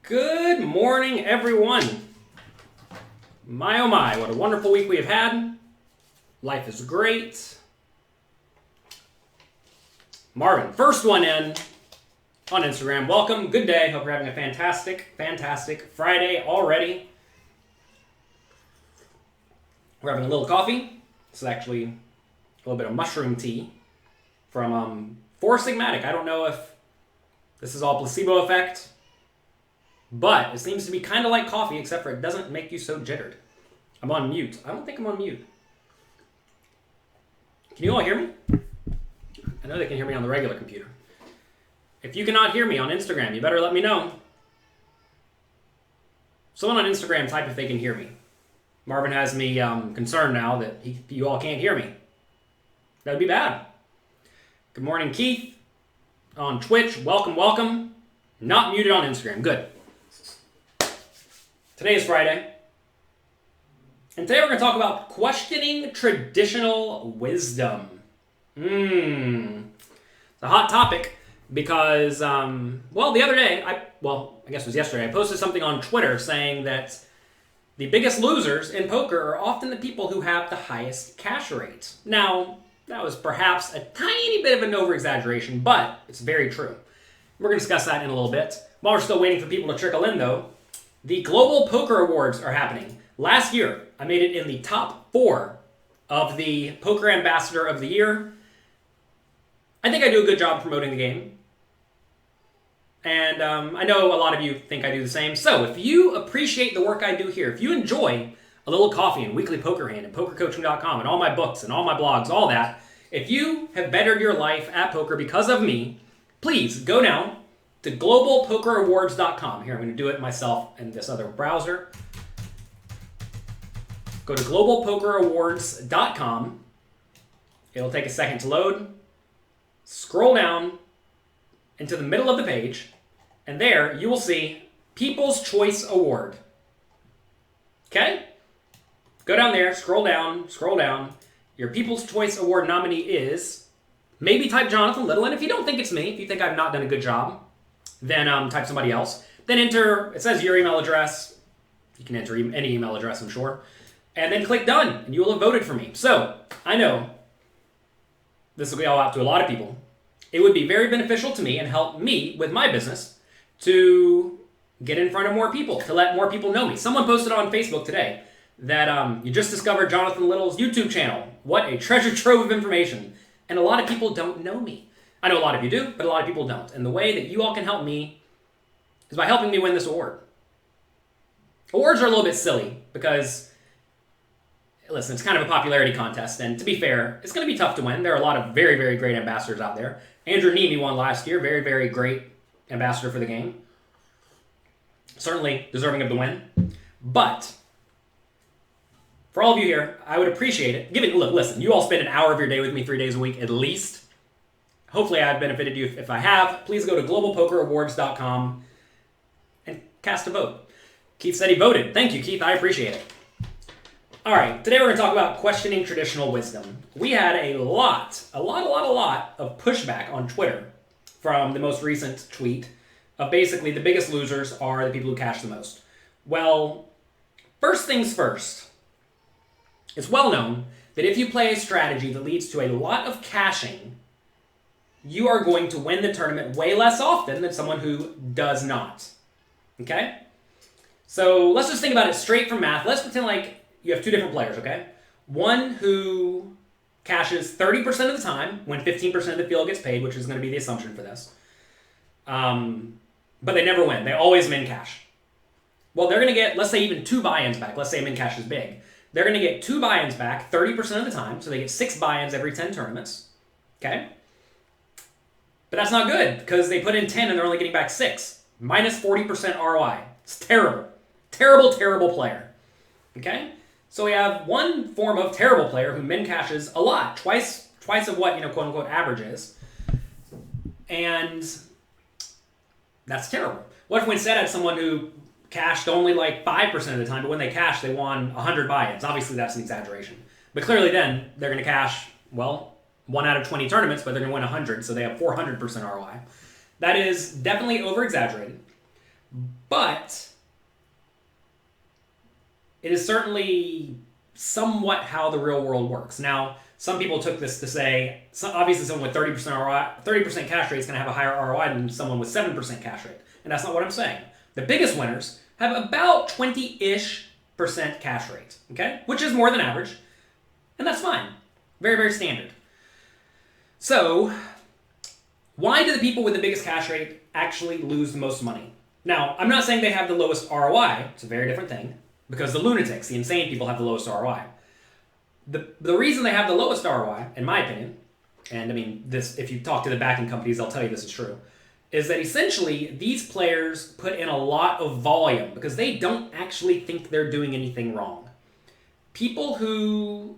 Good morning, everyone. My oh my, what a wonderful week we have had. Life is great. Marvin, first one in on Instagram. Welcome, good day. Hope you're having a fantastic Friday already. We're having a little coffee. This is actually a little bit of mushroom tea from Four Sigmatic. I don't know if this is all placebo effect, but it seems to be kind of like coffee, except for it doesn't make you so jittered. I'm on mute. I don't think I'm on mute. Can you all hear me? I know they can hear me on the regular computer. If you cannot hear me on Instagram, you better let me know. Someone on Instagram type if they can hear me. Marvin has me concerned now that you all can't hear me. That would be bad. Good morning, Keith. On Twitch, welcome. Not muted on Instagram. Good. Today is Friday. And today we're going to talk about questioning traditional wisdom. It's a hot topic because, the other day, I guess it was yesterday, I posted something on Twitter saying that the biggest losers in poker are often the people who have the highest cash rate. Now, that was perhaps a tiny bit of an over-exaggeration, but it's very true. We're going to discuss that in a little bit. While we're still waiting for people to trickle in, though, the Global Poker Awards are happening. Last year, I made it in the top 4 of the Poker Ambassador of the Year. I think I do a good job promoting the game. And I know a lot of you think I do the same. So if you appreciate the work I do here, if you enjoy a little coffee and Weekly Poker Hand and PokerCoaching.com and all my books and all my blogs, all that, if you have bettered your life at poker because of me, please go now to globalpokerawards.com. Here, I'm going to do it myself in this other browser. Go to globalpokerawards.com. It'll take a second to load. Scroll down into the middle of the page, and there you will see People's Choice Award. Okay? Go down there, scroll down. Your People's Choice Award nominee is, maybe type Jonathan Little, and if you don't think it's me, if you think I've not done a good job, then type somebody else. Then enter, it says your email address. You can enter any email address, I'm sure. And then click done, and you will have voted for me. So, I know this will go out to a lot of people. It would be very beneficial to me and help me with my business to get in front of more people, to let more people know me. Someone posted on Facebook today that you just discovered Jonathan Little's YouTube channel. What a treasure trove of information. And a lot of people don't know me. I know a lot of you do, but a lot of people don't. And the way that you all can help me is by helping me win this award. Awards are a little bit silly because, listen, it's kind of a popularity contest. And to be fair, it's going to be tough to win. There are a lot of very, very great ambassadors out there. Andrew Neeme won last year. Very, very great ambassador for the game. Certainly deserving of the win. But for all of you here, I would appreciate it. Listen, you all spend an hour of your day with me 3 days a week at least. Hopefully I've benefited you. If I have, please go to globalpokerawards.com and cast a vote. Keith said he voted. Thank you, Keith. I appreciate it. All right, today we're going to talk about questioning traditional wisdom. We had a lot of pushback on Twitter from the most recent tweet of basically the biggest losers are the people who cash the most. Well, first things first. It's well known that if you play a strategy that leads to a lot of cashing, you are going to win the tournament way less often than someone who does not. Okay? So let's just think about it straight from math. Let's pretend like you have 2 different players, okay? One who cashes 30% of the time when 15% of the field gets paid, which is going to be the assumption for this. But they never win. They always min cash. Well, they're going to get, let's say, even 2 buy-ins back. Let's say min cash is big. They're going to get 2 buy-ins back 30% of the time, so they get 6 buy-ins every 10 tournaments. Okay? But that's not good, because they put in 10 and they're only getting back 6. Minus 40% ROI. It's terrible. Terrible player. Okay? So we have one form of terrible player who min cashes a lot, twice of what, quote unquote average is. And that's terrible. What if we instead had someone who cashed only like 5% of the time, but when they cashed, they won 100 buy-ins? Obviously, that's an exaggeration. But clearly then, they're going to cash, 1 out of 20 tournaments, but they're going to win 100, so they have 400% ROI. That is definitely over-exaggerated. But it is certainly somewhat how the real world works. Now, some people took this to say, obviously someone with 30% ROI, 30% cash rate is going to have a higher ROI than someone with 7% cash rate. And that's not what I'm saying. The biggest winners have about 20-ish% cash rate, okay? Which is more than average. And that's fine. Very, very standard. So, why do the people with the biggest cash rate actually lose the most money? Now, I'm not saying they have the lowest ROI. It's a very different thing. Because the lunatics, the insane people, have the lowest ROI. The reason they have the lowest ROI, in my opinion, and I mean, this, if you talk to the backing companies, they'll tell you this is true, is that essentially these players put in a lot of volume because they don't actually think they're doing anything wrong. People who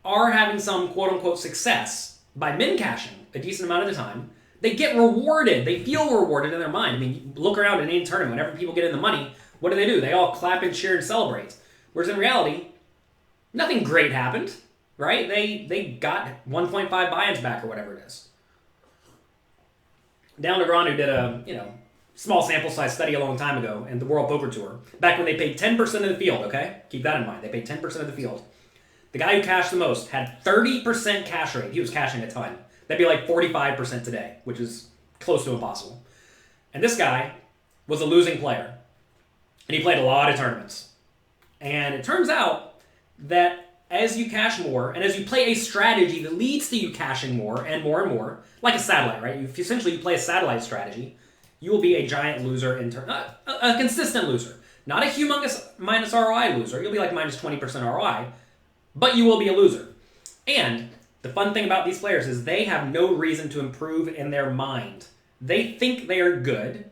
are having some quote-unquote success by min cashing a decent amount of the time, they get rewarded. They feel rewarded in their mind. I mean, look around in any tournament. Whenever people get in the money, what do? They all clap and cheer and celebrate. Whereas in reality, nothing great happened, right? They got 1.5 buy-ins back or whatever it is. Dale Negreanu did a small sample size study a long time ago in the World Poker Tour, back when they paid 10% of the field, okay? Keep that in mind. They paid 10% of the field. The guy who cashed the most had 30% cash rate. He was cashing a ton. That'd be like 45% today, which is close to impossible. And this guy was a losing player. And he played a lot of tournaments. And it turns out that as you cash more, and as you play a strategy that leads to you cashing more and more and more, like a satellite, right? If essentially you play a satellite strategy, you will be a giant loser in a consistent loser. Not a humongous minus ROI loser. You'll be like minus 20% ROI, but you will be a loser. And the fun thing about these players is they have no reason to improve in their mind. They think they are good.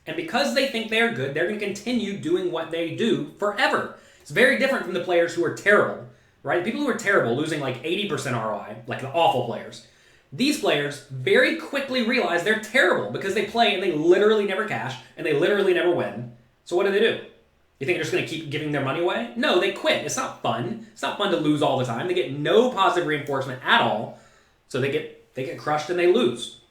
And because they think they're good, they're going to continue doing what they do forever. It's very different from the players who are terrible, right? People who are terrible, losing like 80% ROI, like the awful players. These players very quickly realize they're terrible because they play and they literally never cash and they literally never win. So what do? You think they're just going to keep giving their money away? No, they quit. It's not fun. It's not fun to lose all the time. They get no positive reinforcement at all. So they get crushed and they lose.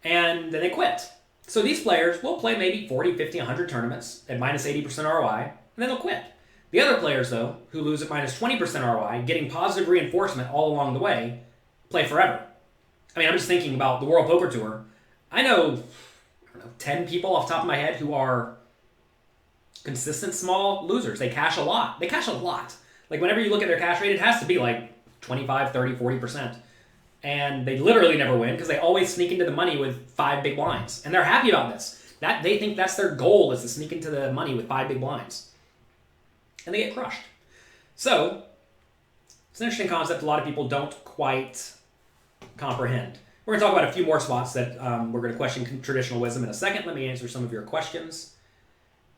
And then they quit. So these players will play maybe 40, 50, 100 tournaments at minus 80% ROI, and then they'll quit. The other players, though, who lose at minus 20% ROI, getting positive reinforcement all along the way, play forever. I mean, I'm just thinking about the World Poker Tour. I know 10 people off the top of my head who are consistent small losers. They cash a lot. Like, whenever you look at their cash rate, it has to be like 25, 30, 40%. And they literally never win because they always sneak into the money with 5 big blinds. And they're happy about this. That they think that's their goal, is to sneak into the money with 5 big blinds. And they get crushed. So, it's an interesting concept a lot of people don't quite comprehend. We're going to talk about a few more spots that we're going to question traditional wisdom in a second. Let me answer some of your questions.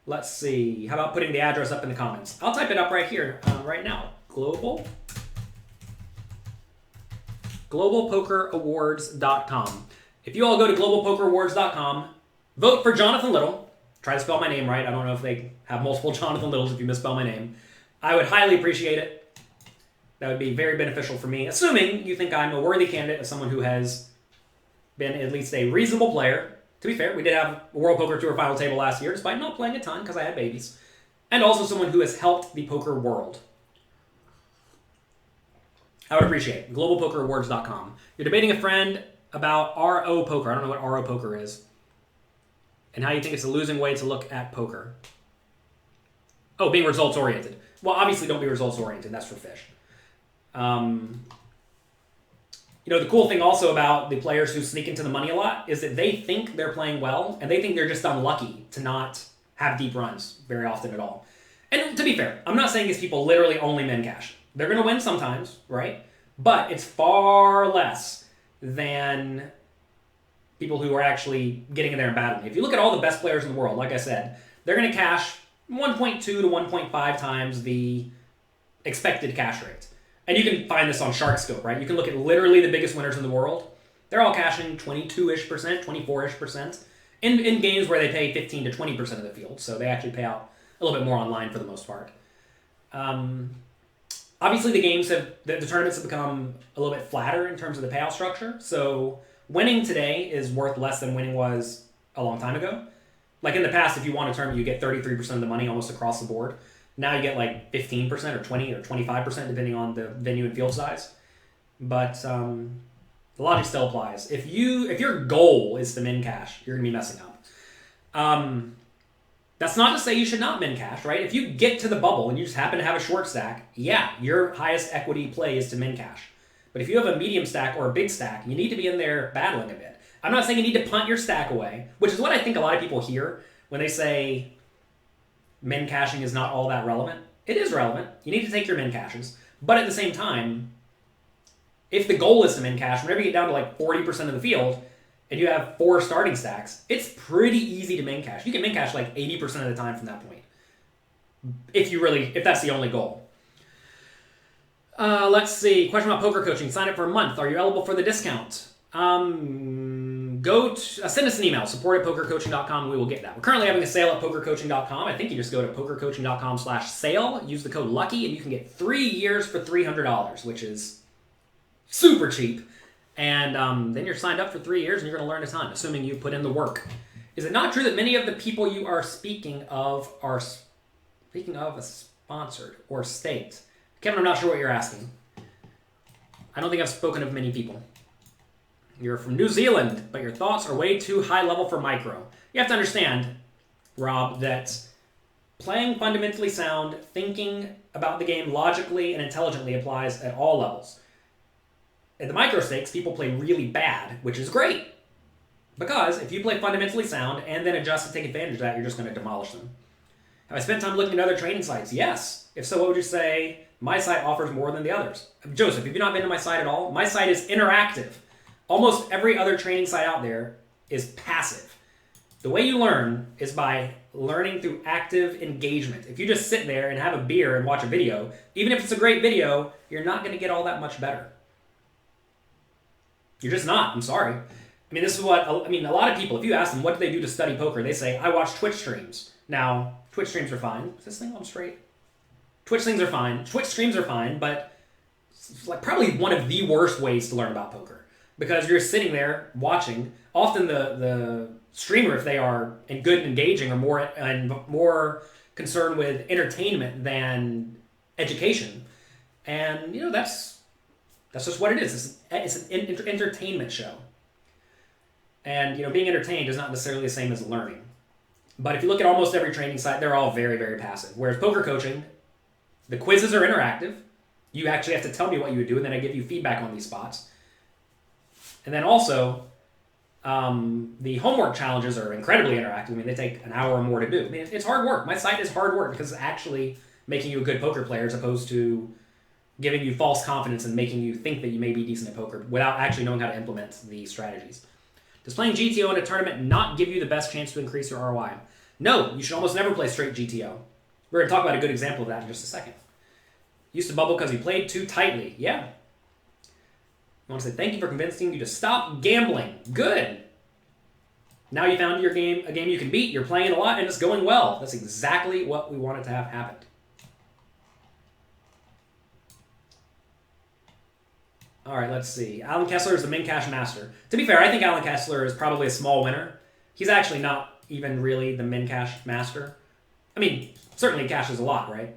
Let's see. How about putting the address up in the comments? I'll type it up right here, right now. globalpokerawards.com. If you all go to globalpokerawards.com, vote for Jonathan Little. Try to spell my name right. I don't know if they have multiple Jonathan Littles if you misspell my name. I would highly appreciate it. That would be very beneficial for me, assuming you think I'm a worthy candidate as someone who has been at least a reasonable player. To be fair, we did have a World Poker Tour final table last year, despite not playing a ton because I had babies. And also someone who has helped the poker world. I would appreciate it. globalpokerawards.com. You're debating a friend about RO poker. I don't know what RO poker is. And how you think it's a losing way to look at poker. Oh, being results-oriented. Well, obviously don't be results-oriented. That's for fish. The cool thing also about the players who sneak into the money a lot is that they think they're playing well, and they think they're just unlucky to not have deep runs very often at all. And to be fair, I'm not saying these people literally only min cash. They're going to win sometimes, right? But it's far less than people who are actually getting in there and battling. If you look at all the best players in the world, like I said, they're going to cash 1.2 to 1.5 times the expected cash rate. And you can find this on SharkScope, right? You can look at literally the biggest winners in the world. They're all cashing 22-ish%, 24-ish% in games where they pay 15 to 20% of the field. So they actually pay out a little bit more online for the most part. Obviously, the tournaments have become a little bit flatter in terms of the payout structure. So winning today is worth less than winning was a long time ago. Like in the past, if you won a tournament, you get 33% of the money almost across the board. Now you get like 15% or 20 or 25% depending on the venue and field size. But the logic still applies. If your goal is to min cash, you're gonna be messing up. That's not to say you should not min cash, right? If you get to the bubble and you just happen to have a short stack, yeah, your highest equity play is to min cash. But if you have a medium stack or a big stack, you need to be in there battling a bit. I'm not saying you need to punt your stack away, which is what I think a lot of people hear when they say min cashing is not all that relevant. It is relevant. You need to take your min cashes. But at the same time, if the goal is to min cash, whenever you get down to like 40% of the field and you have 4 starting stacks, it's pretty easy to min cash. You can min cash like 80% of the time from that point. If that's the only goal. Let's see. Question about poker coaching. Sign up for a month. Are you eligible for the discount? Send us an email, support@pokercoaching.com. We will get that. We're currently having a sale at pokercoaching.com. I think you just go to pokercoaching.com/sale, use the code LUCKY, and you can get 3 years for $300, which is super cheap. And then you're signed up for 3 years and you're going to learn a ton, assuming you put in the work. Is it not true that many of the people you are speaking of are sponsored or staked? Kevin, I'm not sure what you're asking. I don't think I've spoken of many people. You're from New Zealand, but your thoughts are way too high level for micro. You have to understand, Rob, that playing fundamentally sound, thinking about the game logically and intelligently applies at all levels. At the micro stakes, people play really bad, which is great. Because if you play fundamentally sound and then adjust to take advantage of that, you're just going to demolish them. Have I spent time looking at other training sites? Yes. If so, what would you say my site offers more than the others? Joseph, have you not been to my site at all? My site is interactive. Almost every other training site out there is passive. The way you learn is by learning through active engagement. If you just sit there and have a beer and watch a video, even if it's a great video, you're not going to get all that much better. You're just not. I'm sorry. I mean, a lot of people, if you ask them what do they do to study poker, they say, I watch Twitch streams. Now, Twitch streams are fine. Is this thing on straight? Twitch streams are fine, but it's like probably one of the worst ways to learn about poker. Because you're sitting there watching. Often the streamer, if they are good and engaging, are more concerned with entertainment than education. And that's just what it is. It's an entertainment show. And being entertained is not necessarily the same as learning. But if you look at almost every training site, they're all very, very passive. Whereas poker coaching, the quizzes are interactive. You actually have to tell me what you would do, and then I give you feedback on these spots. And then also, the homework challenges are incredibly interactive. I mean, they take an hour or more to do. I mean, it's hard work. My site is hard work because it's actually making you a good poker player as opposed to giving you false confidence and making you think that you may be decent at poker without actually knowing how to implement the strategies. Does playing GTO in a tournament not give you the best chance to increase your ROI? No, you should almost never play straight GTO. We're going to talk about a good example of that in just a second. Used to bubble because you played too tightly. Yeah. I want to say thank you for convincing you to stop gambling. Good. Now you found a game you can beat. You're playing a lot and it's going well. That's exactly what we wanted to have happen. All right, let's see. Alan Kessler is the min cash master. To be fair, I think Alan Kessler is probably a small winner. He's actually not even really the min cash master. I mean, certainly cashes a lot, right?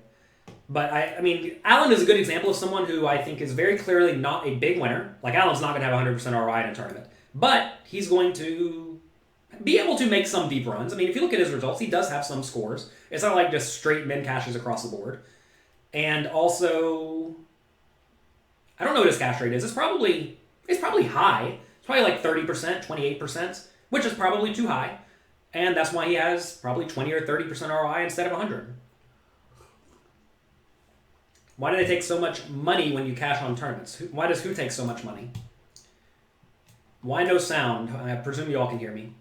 But Alan is a good example of someone who I think is very clearly not a big winner. Like, Alan's not going to have 100% ROI in a tournament. But he's going to be able to make some deep runs. I mean, if you look at his results, he does have some scores. It's not like just straight min cashes across the board. And also, I don't know what his cash rate is. It's probably high. It's probably like 30%, 28%, which is probably too high. And that's why he has probably 20 or 30% ROI instead of 100. Why do they take so much money when you cash on tournaments? Why does who take so much money? Why no sound? I presume you all can hear me.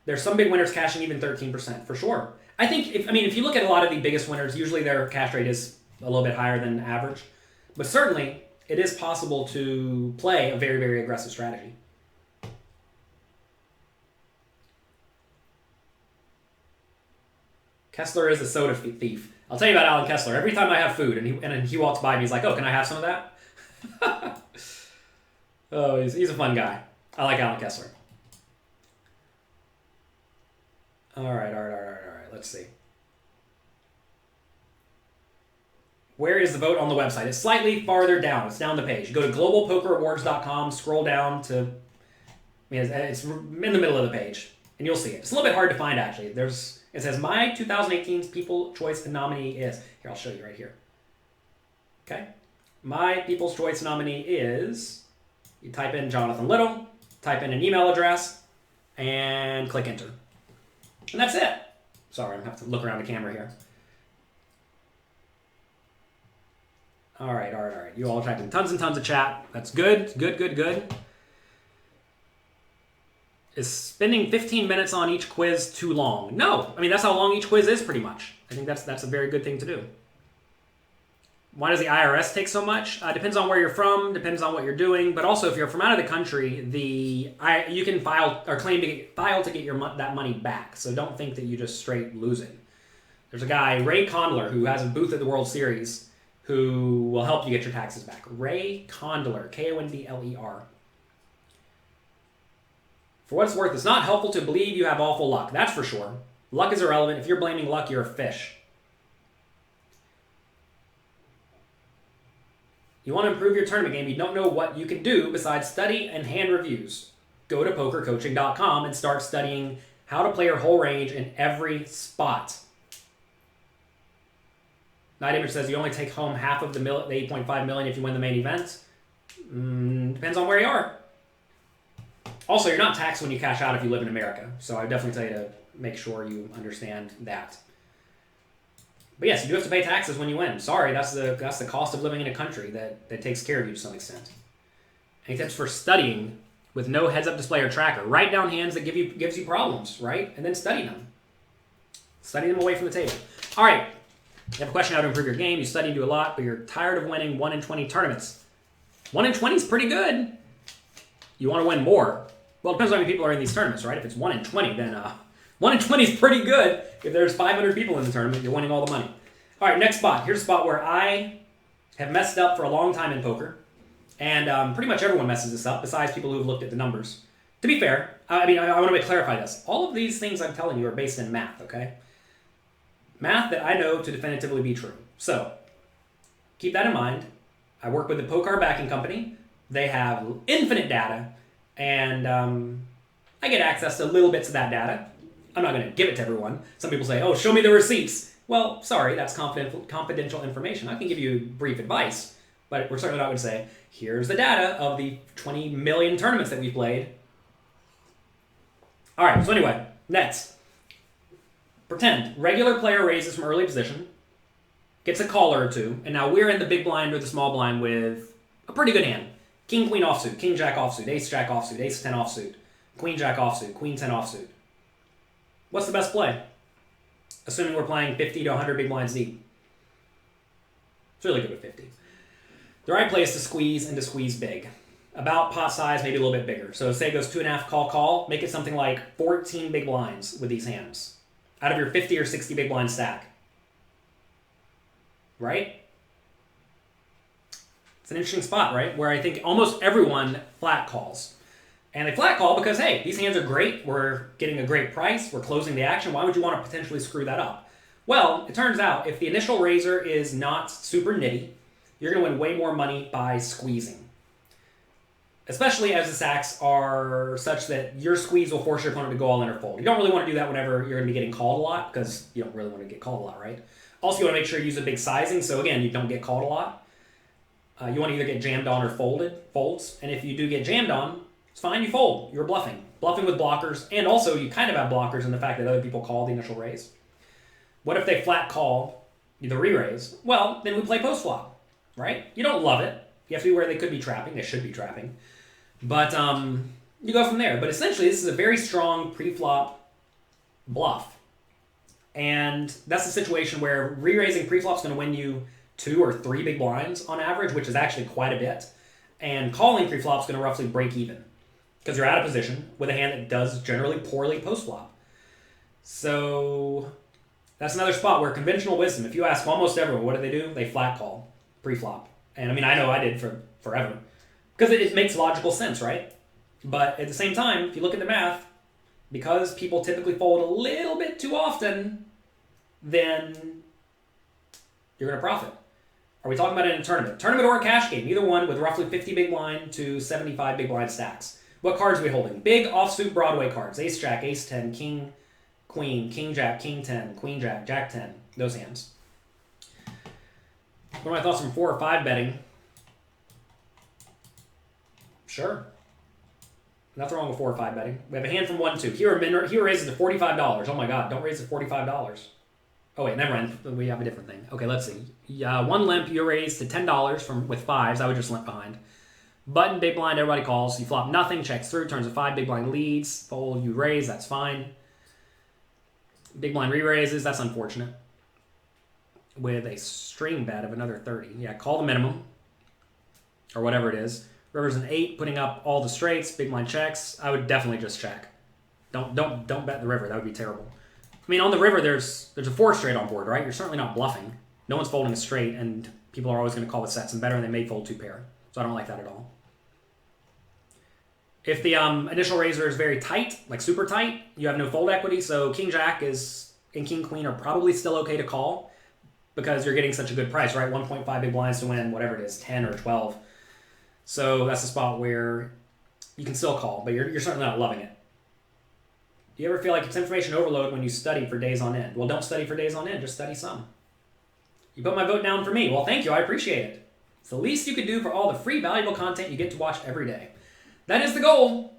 There's some big winners cashing even 13%, for sure. I think, if you look at a lot of the biggest winners, usually their cash rate is a little bit higher than average. But certainly, it is possible to play a very, very aggressive strategy. Kessler is a soda thief. I'll tell you about Alan Kessler. Every time I have food and he walks by me, he's like, oh, can I have some of that? Oh, he's a fun guy. I like Alan Kessler. All right. Let's see. Where is the vote on the website? It's slightly farther down. It's down the page. You go to globalpokerawards.com, scroll down to, it's in the middle of the page, and you'll see it. It's a little bit hard to find, actually. It says, my 2018 People's Choice nominee is, here, I'll show you right here. Okay? My People's Choice nominee is, you type in Jonathan Little, type in an email address, and click enter. And that's it. Sorry, I'm going to have to look around the camera here. All right. You all typed in tons and tons of chat. That's good. Is spending 15 minutes on each quiz too long? No. I mean, that's how long each quiz is, pretty much. I think that's a very good thing to do. Why does the IRS take so much? Depends on where you're from, depends on what you're doing, but also if you're from out of the country, you can file or claim to get that money back. So don't think that you just straight lose it. There's a guy, Ray Condler, who has a booth at the World Series, who will help you get your taxes back. Ray Condler, Kondler. For what it's worth, it's not helpful to believe you have awful luck. That's for sure. Luck is irrelevant. If you're blaming luck, you're a fish. You want to improve your tournament game, you don't know what you can do besides study and hand reviews. Go to pokercoaching.com and start studying how to play your whole range in every spot. Night Image says you only take home half of the 8.5 million if you win the main event. Depends on where you are. Also, you're not taxed when you cash out if you live in America. So I would definitely tell you to make sure you understand that. But yes, you do have to pay taxes when you win. Sorry, that's the cost of living in a country that takes care of you to some extent. Any tips for studying with no heads-up display or tracker? Write down hands that gives you problems, right? And then study them. Study them away from the table. All right. You have a question how to improve your game. You study and do a lot, but you're tired of winning 1 in 20 tournaments. 1 in 20 is pretty good. You want to win more. Well, it depends on how many people are in these tournaments, right? If it's 1 in 20, then 1 in 20 is pretty good. If there's 500 people in the tournament, you're winning all the money. All right, next spot. Here's a spot where I have messed up for a long time in poker. And pretty much everyone messes this up, besides people who have looked at the numbers. To be fair, I want to clarify this. All of these things I'm telling you are based in math, okay? Math that I know to definitively be true. So, keep that in mind. I work with the Poker Backing Company. They have infinite data, and I get access to little bits of that data. I'm not going to give it to everyone. Some people say, oh, show me the receipts. Well, sorry, that's confidential information. I can give you brief advice, but we're certainly not going to say, here's the data of the 20 million tournaments that we played. All right, so anyway, next. Pretend regular player raises from early position, gets a caller or two, and now we're in the big blind or the small blind with a pretty good hand. King, queen offsuit, king, jack offsuit, ace, jack offsuit, ace, 10 offsuit, queen, jack offsuit, queen, 10 offsuit. What's the best play? Assuming we're playing 50 to 100 big blinds deep. It's really good with 50. The right play is to squeeze and to squeeze big. About pot size, maybe a little bit bigger. So say it goes 2.5 call, make it something like 14 big blinds with these hands. Out of your 50 or 60 big blind stack. Right? It's an interesting spot, right? Where I think almost everyone flat calls. And they flat call because, hey, these hands are great. We're getting a great price. We're closing the action. Why would you want to potentially screw that up? Well, it turns out if the initial raiser is not super nitty, you're going to win way more money by squeezing. Especially as the stacks are such that your squeeze will force your opponent to go all in or fold. You don't really want to do that whenever you're going to be getting called a lot, because you don't really want to get called a lot, right? Also, you want to make sure you use a big sizing, so again, you don't get called a lot. You want to either get jammed on or folds. And if you do get jammed on, it's fine, you fold. You're bluffing. Bluffing with blockers, and also you kind of have blockers in the fact that other people call the initial raise. What if they flat call the re-raise? Well, then we play post-flop, right? You don't love it. You have to be where they could be trapping. They should be trapping. But you go from there. But essentially, this is a very strong pre-flop bluff. And that's the situation where re-raising pre-flop is going to win you 2 or 3 big blinds on average, which is actually quite a bit. And calling pre-flop is going to roughly break even, because you're out of position with a hand that does generally poorly post-flop. So that's another spot where conventional wisdom, if you ask almost everyone, what do? They flat call pre-flop. And I mean, I know I did for forever. Because it makes logical sense, right? But at the same time, if you look at the math, because people typically fold a little bit too often, then you're going to profit. Are we talking about it in a tournament? Tournament or a cash game, either one with roughly 50 big blind to 75 big blind stacks. What cards are we holding? Big offsuit Broadway cards. Ace, Jack, Ace 10, King, Queen, King, Jack, King 10, Queen, Jack, Jack 10. Those hands. What are my thoughts from 4 or 5 betting? Sure. Nothing wrong with 4 or 5 betting. We have a hand from 1, 2. Here raises to $45. Oh my god, don't raise it to $45. Oh wait, never mind. We have a different thing. Okay, let's see. 1 limp, you raise to $10 with 5s. I would just limp behind. Button, big blind, everybody calls. You flop nothing, checks through, turns a 5, big blind leads. Fold, you raise, that's fine. Big blind re-raises, that's unfortunate. With a string bet of another 30. Yeah, call the minimum. Or whatever it is. River's an 8, putting up all the straights, big blind checks. I would definitely just check. Don't bet the river, that would be terrible. I mean, on the river, there's a 4 straight on board, right? You're certainly not bluffing. No one's folding a straight, and people are always going to call with sets and better, and they may fold 2 pair. So I don't like that at all. If the initial raiser is very tight, like super tight, you have no fold equity, so King Jack and King Queen are probably still okay to call because you're getting such a good price, right? 1.5 big blinds to win, whatever it is, 10 or 12. So that's a spot where you can still call, but you're certainly not loving it. Do you ever feel like it's information overload when you study for days on end? Well, don't study for days on end, just study some. You put my vote down for me. Well, thank you, I appreciate it. It's the least you could do for all the free, valuable content you get to watch every day. That is the goal.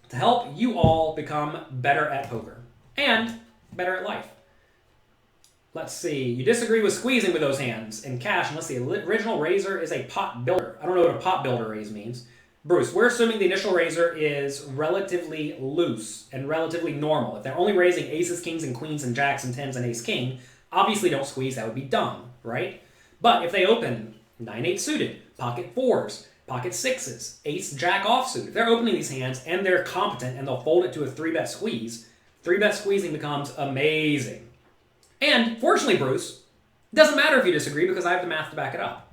To help you all become better at poker and better at life. Let's see. You disagree with squeezing with those hands in cash unless the original raiser is a pot builder. I don't know what a pot builder raise means. Bruce, we're assuming the initial raiser is relatively loose and relatively normal. If they're only raising aces, kings, and queens, and jacks, and tens, and ace-king, obviously don't squeeze. That would be dumb, right? But if they open 9-8 suited, pocket 4s, pocket 6s, ace-jack offsuit, if they're opening these hands and they're competent and they'll fold it to a 3-bet squeeze, 3-bet squeezing becomes amazing. And fortunately, Bruce, it doesn't matter if you disagree because I have the math to back it up.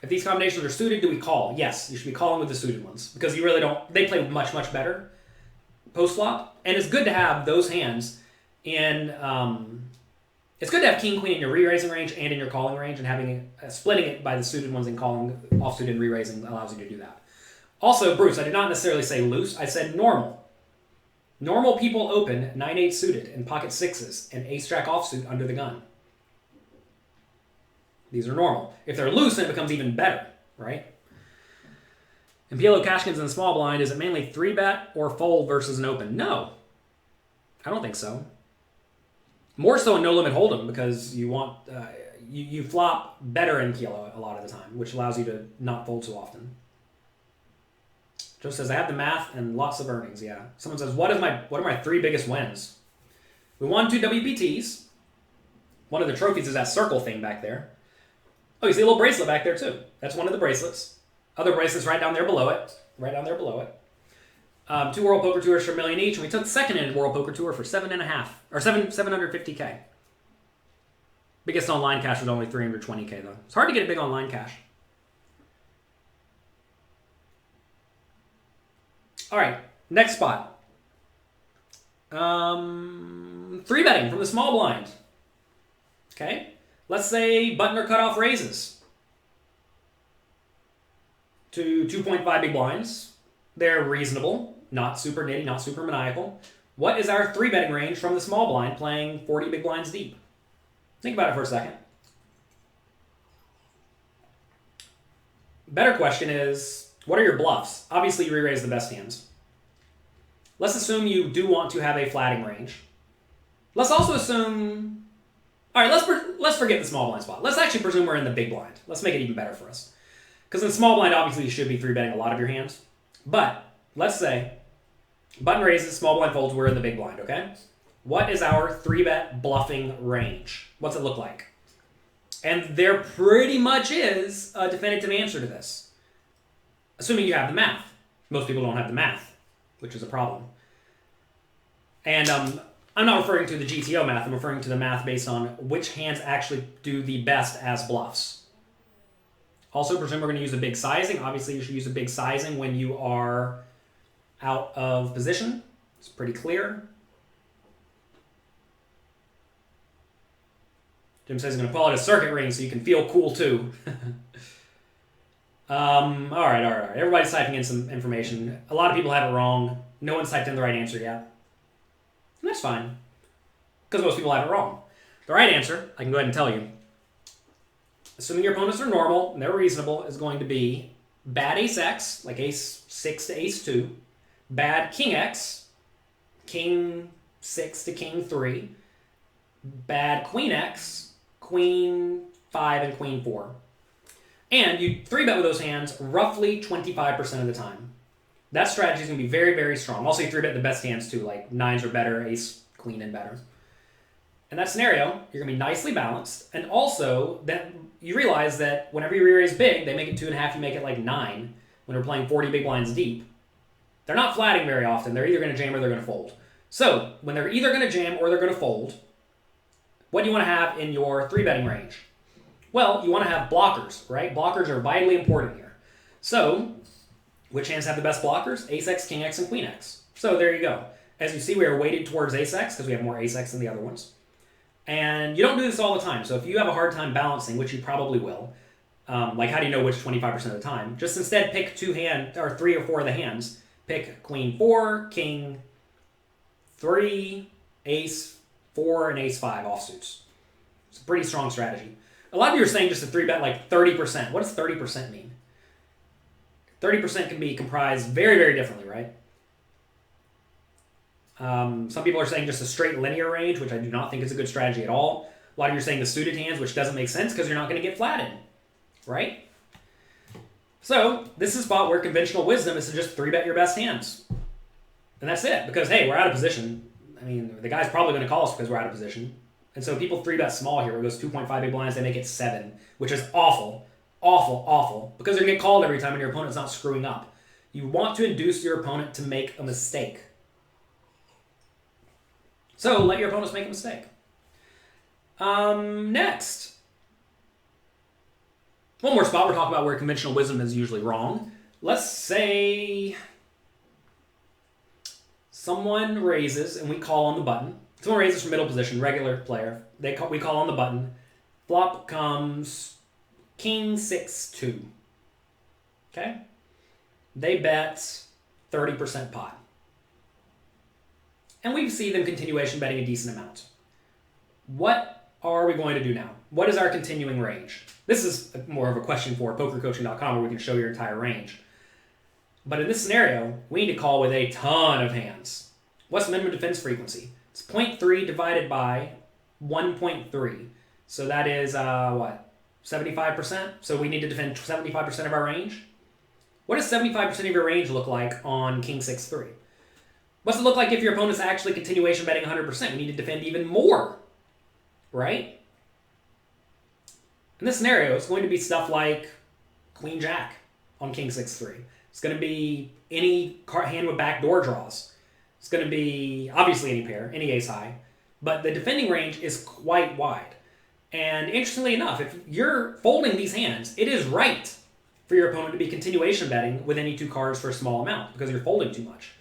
If these combinations are suited, do we call? Yes, you should be calling with the suited ones because you really don't. They play much, much better post-flop. And it's good to have those hands in. It's good to have king, queen in your re-raising range and in your calling range, and having splitting it by the suited ones and calling off-suited and re-raising allows you to do that. Also, Bruce, I did not necessarily say loose. I said normal. Normal people open 9-8 suited and pocket 6s and ace-jack offsuit under the gun. These are normal. If they're loose, then it becomes even better, right? In PLO Cashkins in the small blind, is it mainly 3-bet or fold versus an open? No. I don't think so. More so in no limit hold'em because you want you flop better in PLO a lot of the time, which allows you to not fold so often. Joe says I have the math and lots of earnings. Yeah. Someone says what are my 3 biggest wins? We won 2 WPTs. One of the trophies is that circle thing back there. Oh, you see a little bracelet back there too. That's one of the bracelets. Other bracelets right down there below it. 2 World Poker Tours for $1 million each, and we took the second in World Poker Tour for $750K. Biggest online cash was only $320K though. It's hard to get a big online cash. All right, next spot. 3 betting from the small blind. Okay, let's say button or cutoff raises to 2.5 big blinds. They're reasonable. Not super nitty, not super maniacal. What is our 3 betting range from the small blind playing 40 big blinds deep? Think about it for a second. Better question is, what are your bluffs? Obviously, you re-raise the best hands. Let's assume you do want to have a flatting range. Let's also assume... All right, let's forget the small blind spot. Let's actually presume we're in the big blind. Let's make it even better for us. Because in the small blind, obviously, you should be 3-betting a lot of your hands. But let's say button raises, small blind folds, we're in the big blind, okay? What is our 3-bet bluffing range? What's it look like? And there pretty much is a definitive answer to this. Assuming you have the math. Most people don't have the math, which is a problem. And I'm not referring to the GTO math. I'm referring to the math based on which hands actually do the best as bluffs. Also, presume we're going to use a big sizing. Obviously, you should use a big sizing when you are out of position. It's pretty clear. Jim says he's going to call it a circuit ring so you can feel cool too. All right. Everybody's typing in some information. A lot of people have it wrong. No one's typed in the right answer yet. And that's fine, because most people have it wrong. The right answer, I can go ahead and tell you, assuming your opponents are normal and they're reasonable, is going to be bad ace X, like ace 6 to ace 2, bad king X, king 6 to king 3, bad queen X, queen 5, and queen 4. And you 3-bet with those hands roughly 25% of the time. That strategy is going to be very, very strong. Also, you 3-bet the best hands too, like 9s are better, ace, queen, and better. In that scenario, you're going to be nicely balanced. And also, that you realize that whenever you re-raise big, they make it 2.5, you make it like 9 when we're playing 40 big blinds deep. They're not flatting very often. They're either going to jam or they're going to fold. So, when they're either going to jam or they're going to fold, what do you want to have in your 3-betting range? Well, you want to have blockers, right? Blockers are vitally important here. So, which hands have the best blockers? Ace X, King X, and Queen X. So there you go. As you see, we are weighted towards Ace X because we have more Ace X than the other ones. And you don't do this all the time. So if you have a hard time balancing, which you probably will, like how do you know which 25% of the time? Just instead pick 3 or 4 of the hands. Pick Queen 4, King 3, Ace 4, and Ace 5 offsuits. It's a pretty strong strategy. A lot of you are saying just to 3-bet like 30%. What does 30% mean? 30% can be comprised very, very differently, right? Some people are saying just a straight linear range, which I do not think is a good strategy at all. A lot of you are saying the suited hands, which doesn't make sense because you're not going to get flatted, right? So this is a spot where conventional wisdom is to just 3-bet your best hands. And that's it, because, hey, we're out of position. I mean, the guy's probably going to call us because we're out of position. And so people 3-bet small here. Where it goes 2.5 big blinds, they make it 7, which is awful. Awful, because you're going to get called every time and your opponent's not screwing up. You want to induce your opponent to make a mistake. So let your opponents make a mistake. Next. One more spot we're talking about where conventional wisdom is usually wrong. Let's say someone raises and we call on the button. Someone raises from middle position, regular player. We call on the button. Flop comes King 6-2. Okay? They bet 30% pot. And we see them continuation betting a decent amount. What are we going to do now? What is our continuing range? This is more of a question for pokercoaching.com where we can show your entire range. But in this scenario, we need to call with a ton of hands. What's the minimum defense frequency? It's 0.3 divided by 1.3. So that is, 75%? So we need to defend 75% of our range? What does 75% of your range look like on King 6-3? What's it look like if your opponent's actually continuation betting 100%? We need to defend even more, right? In this scenario, it's going to be stuff like Queen Jack on King 6-3. It's going to be any hand with backdoor draws. It's going to be, obviously, any pair, any ace high. But the defending range is quite wide. And interestingly enough, if you're folding these hands, it is right for your opponent to be continuation betting with any 2 cards for a small amount because you're folding too much.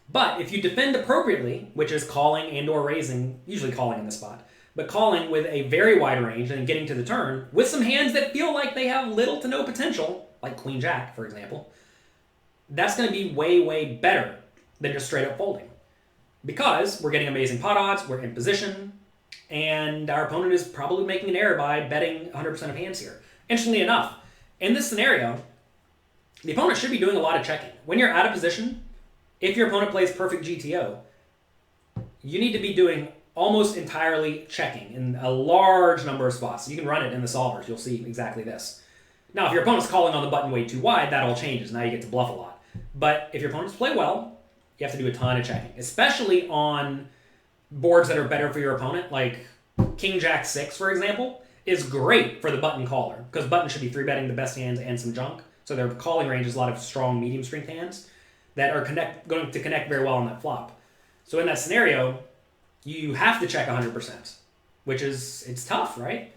But if you defend appropriately, which is calling and or raising, usually calling in this spot, but calling with a very wide range and getting to the turn with some hands that feel like they have little to no potential, like Queen Jack, for example, that's going to be way, way better than just straight up folding. Because we're getting amazing pot odds, we're in position, and our opponent is probably making an error by betting 100% of hands here. Interestingly enough, in this scenario, the opponent should be doing a lot of checking. When you're out of position, if your opponent plays perfect GTO, you need to be doing almost entirely checking in a large number of spots. You can run it in the solvers. You'll see exactly this. Now, if your opponent's calling on the button way too wide, that all changes. Now you get to bluff a lot. But if your opponents play well, you have to do a ton of checking, especially on boards that are better for your opponent, like King Jack 6, for example, is great for the button caller because button should be 3-betting the best hands and some junk. So their calling range is a lot of strong medium strength hands that are going to connect very well on that flop. So in that scenario, you have to check 100%, which is, it's tough, right?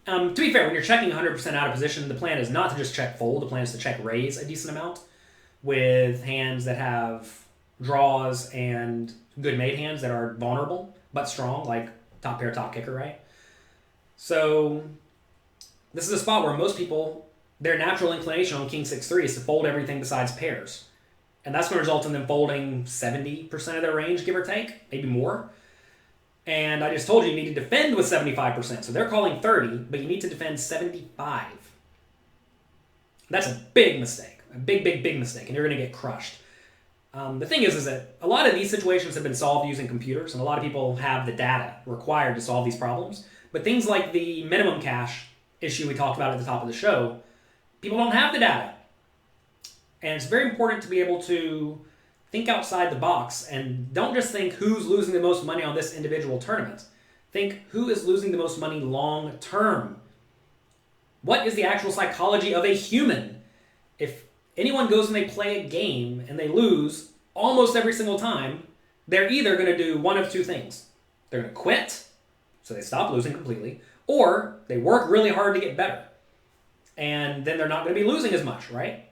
To be fair, when you're checking 100% out of position, the plan is not to just check fold. The plan is to check raise a decent amount with hands that have draws and good mate hands that are vulnerable but strong, like top pair, top kicker, right? So this is a spot where most people, their natural inclination on king 6-3 is to fold everything besides pairs. And that's going to result in them folding 70% of their range, give or take, maybe more. And I just told you need to defend with 75%. So they're calling 30, but you need to defend 75. That's a big mistake. A big, big, big mistake. And you're going to get crushed. The thing is that a lot of these situations have been solved using computers, and a lot of people have the data required to solve these problems. But things like the minimum cash issue we talked about at the top of the show, people don't have the data. And it's very important to be able to think outside the box and don't just think who's losing the most money on this individual tournament. Think who is losing the most money long term. What is the actual psychology of a human? If anyone goes and they play a game and they lose almost every single time, they're either going to do one of two things. They're going to quit, so they stop losing completely, or they work really hard to get better. And then they're not going to be losing as much, right?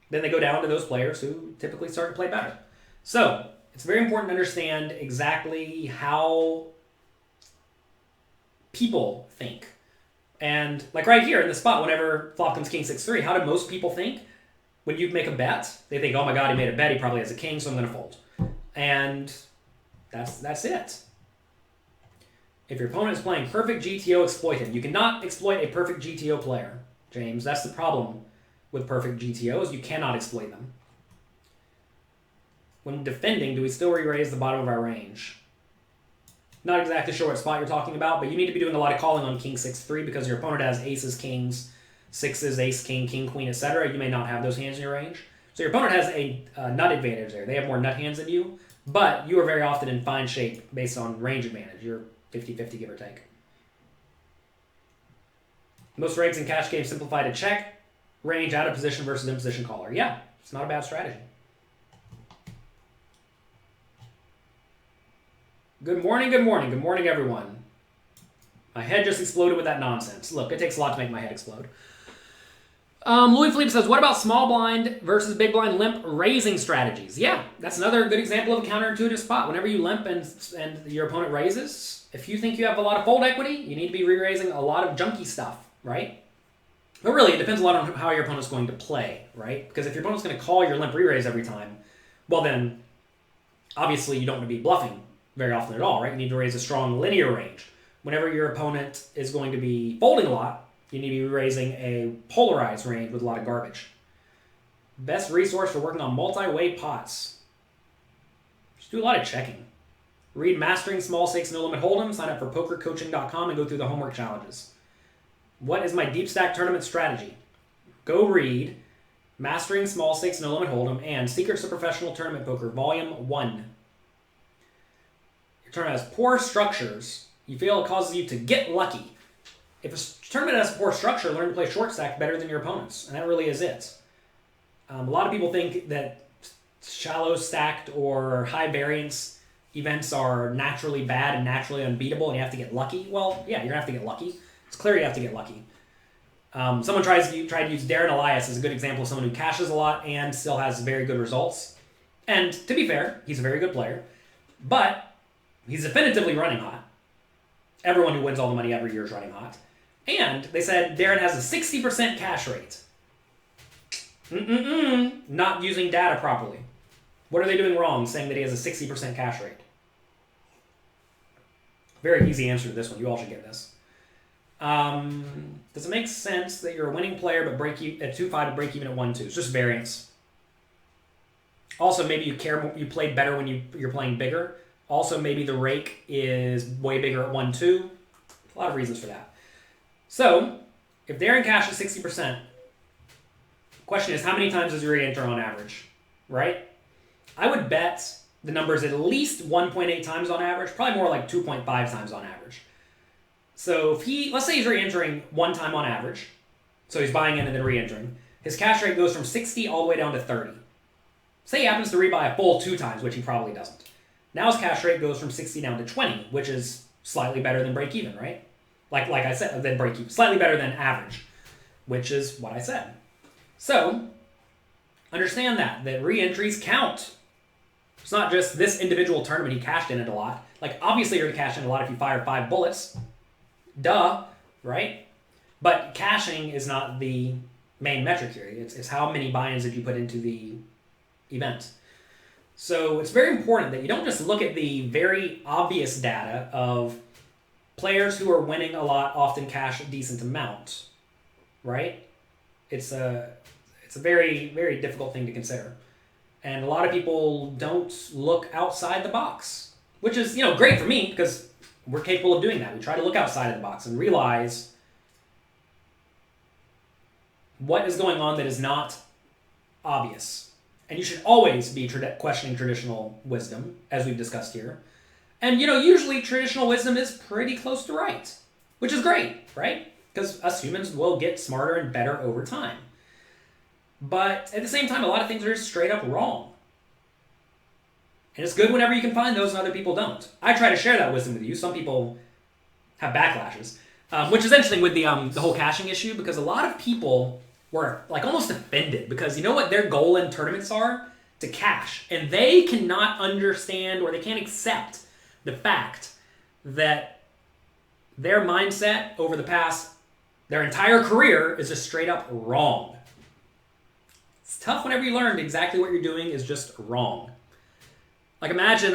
Then they go down to those players who typically start to play better. So it's very important to understand exactly how people think. And like right here in the spot, whenever flop comes king 6-3, how do most people think? When you make a bet, they think, oh my god, he made a bet, he probably has a king, so I'm going to fold. And that's it. If your opponent is playing perfect GTO, exploit him. You cannot exploit a perfect GTO player, James. That's the problem with perfect GTOs. You cannot exploit them. When defending, do we still re-raise the bottom of our range? Not exactly sure what spot you're talking about, but you need to be doing a lot of calling on king 6-3 because your opponent has aces, kings, sixes, ace, king, king, queen, etc. You may not have those hands in your range. So your opponent has a nut advantage there. They have more nut hands than you, but you are very often in fine shape based on range advantage. You're 50-50, give or take. Most regs in cash games simplify to check, range, out of position versus in position caller. Yeah, it's not a bad strategy. Good morning, good morning, good morning, everyone. My head just exploded with that nonsense. Look, it takes a lot to make my head explode. Louis Philippe says, what about small blind versus big blind limp raising strategies? Yeah, that's another good example of a counterintuitive spot. Whenever you limp and your opponent raises, if you think you have a lot of fold equity, you need to be re-raising a lot of junky stuff, right? But really, it depends a lot on how your opponent's going to play, right? Because if your opponent's going to call your limp re-raise every time, well then, obviously you don't want to be bluffing very often at all, right? You need to raise a strong linear range. Whenever your opponent is going to be folding a lot, you need to be raising a polarized range with a lot of garbage. Best resource for working on multi-way pots. Just do a lot of checking. Read Mastering Small Stakes No Limit Hold'em, sign up for pokercoaching.com and go through the homework challenges. What is my deep stack tournament strategy? Go read Mastering Small Stakes No Limit Hold'em and Secrets of Professional Tournament Poker, Volume 1. Your tournament has poor structures. You feel it causes you to get lucky. If a tournament has poor structure, learn to play short stack better than your opponents. And that really is it. A lot of people think that shallow stacked or high variance events are naturally bad and naturally unbeatable and you have to get lucky. Well, yeah, you're going to have to get lucky. It's clear you have to get lucky. Someone tried to use Darren Elias as a good example of someone who cashes a lot and still has very good results. And to be fair, he's a very good player. But he's definitively running hot. Everyone who wins all the money every year is running hot. And they said Darren has a 60% cash rate. Not using data properly. What are they doing wrong saying that he has a 60% cash rate? Very easy answer to this one. You all should get this. Does it make sense that you're a winning player but break you at 2-5 but break even at 1-2? It's just variance. Also, maybe you played better when you're playing bigger. Also, maybe the rake is way bigger at 1-2. A lot of reasons for that. So, if Darren cashes 60%, question is, how many times does he re-enter on average? Right? I would bet the number is at least 1.8 times on average, probably more like 2.5 times on average. So if let's say he's re-entering one time on average, so he's buying in and then re-entering, his cash rate goes from 60 all the way down to 30. Say he happens to rebuy a full 2 times, which he probably doesn't. Now his cash rate goes from 60 down to 20, which is slightly better than break even, right? Like I said, than break even. Slightly better than average, which is what I said. So, understand that re-entries count. It's not just this individual tournament he cashed in it a lot. Like, obviously you're going to cash in a lot if you fire 5 bullets. Duh, right? But cashing is not the main metric here. It's how many buy-ins did you put into the event. So it's very important that you don't just look at the very obvious data of players who are winning a lot often cash a decent amount, right? It's a very, very difficult thing to consider. And a lot of people don't look outside the box, which is, great for me because we're capable of doing that. We try to look outside of the box and realize what is going on that is not obvious. And you should always be questioning traditional wisdom, as we've discussed here. And, usually traditional wisdom is pretty close to right, which is great, right? Because us humans will get smarter and better over time. But at the same time, a lot of things are just straight up wrong. And it's good whenever you can find those and other people don't. I try to share that wisdom with you. Some people have backlashes, which is interesting with the whole caching issue, because a lot of people were like almost offended because you know what their goal in tournaments are? To cash. And they cannot understand or they can't accept the fact that their mindset over the past, their entire career is just straight up wrong. It's tough whenever you learn exactly what you're doing is just wrong. Like imagine,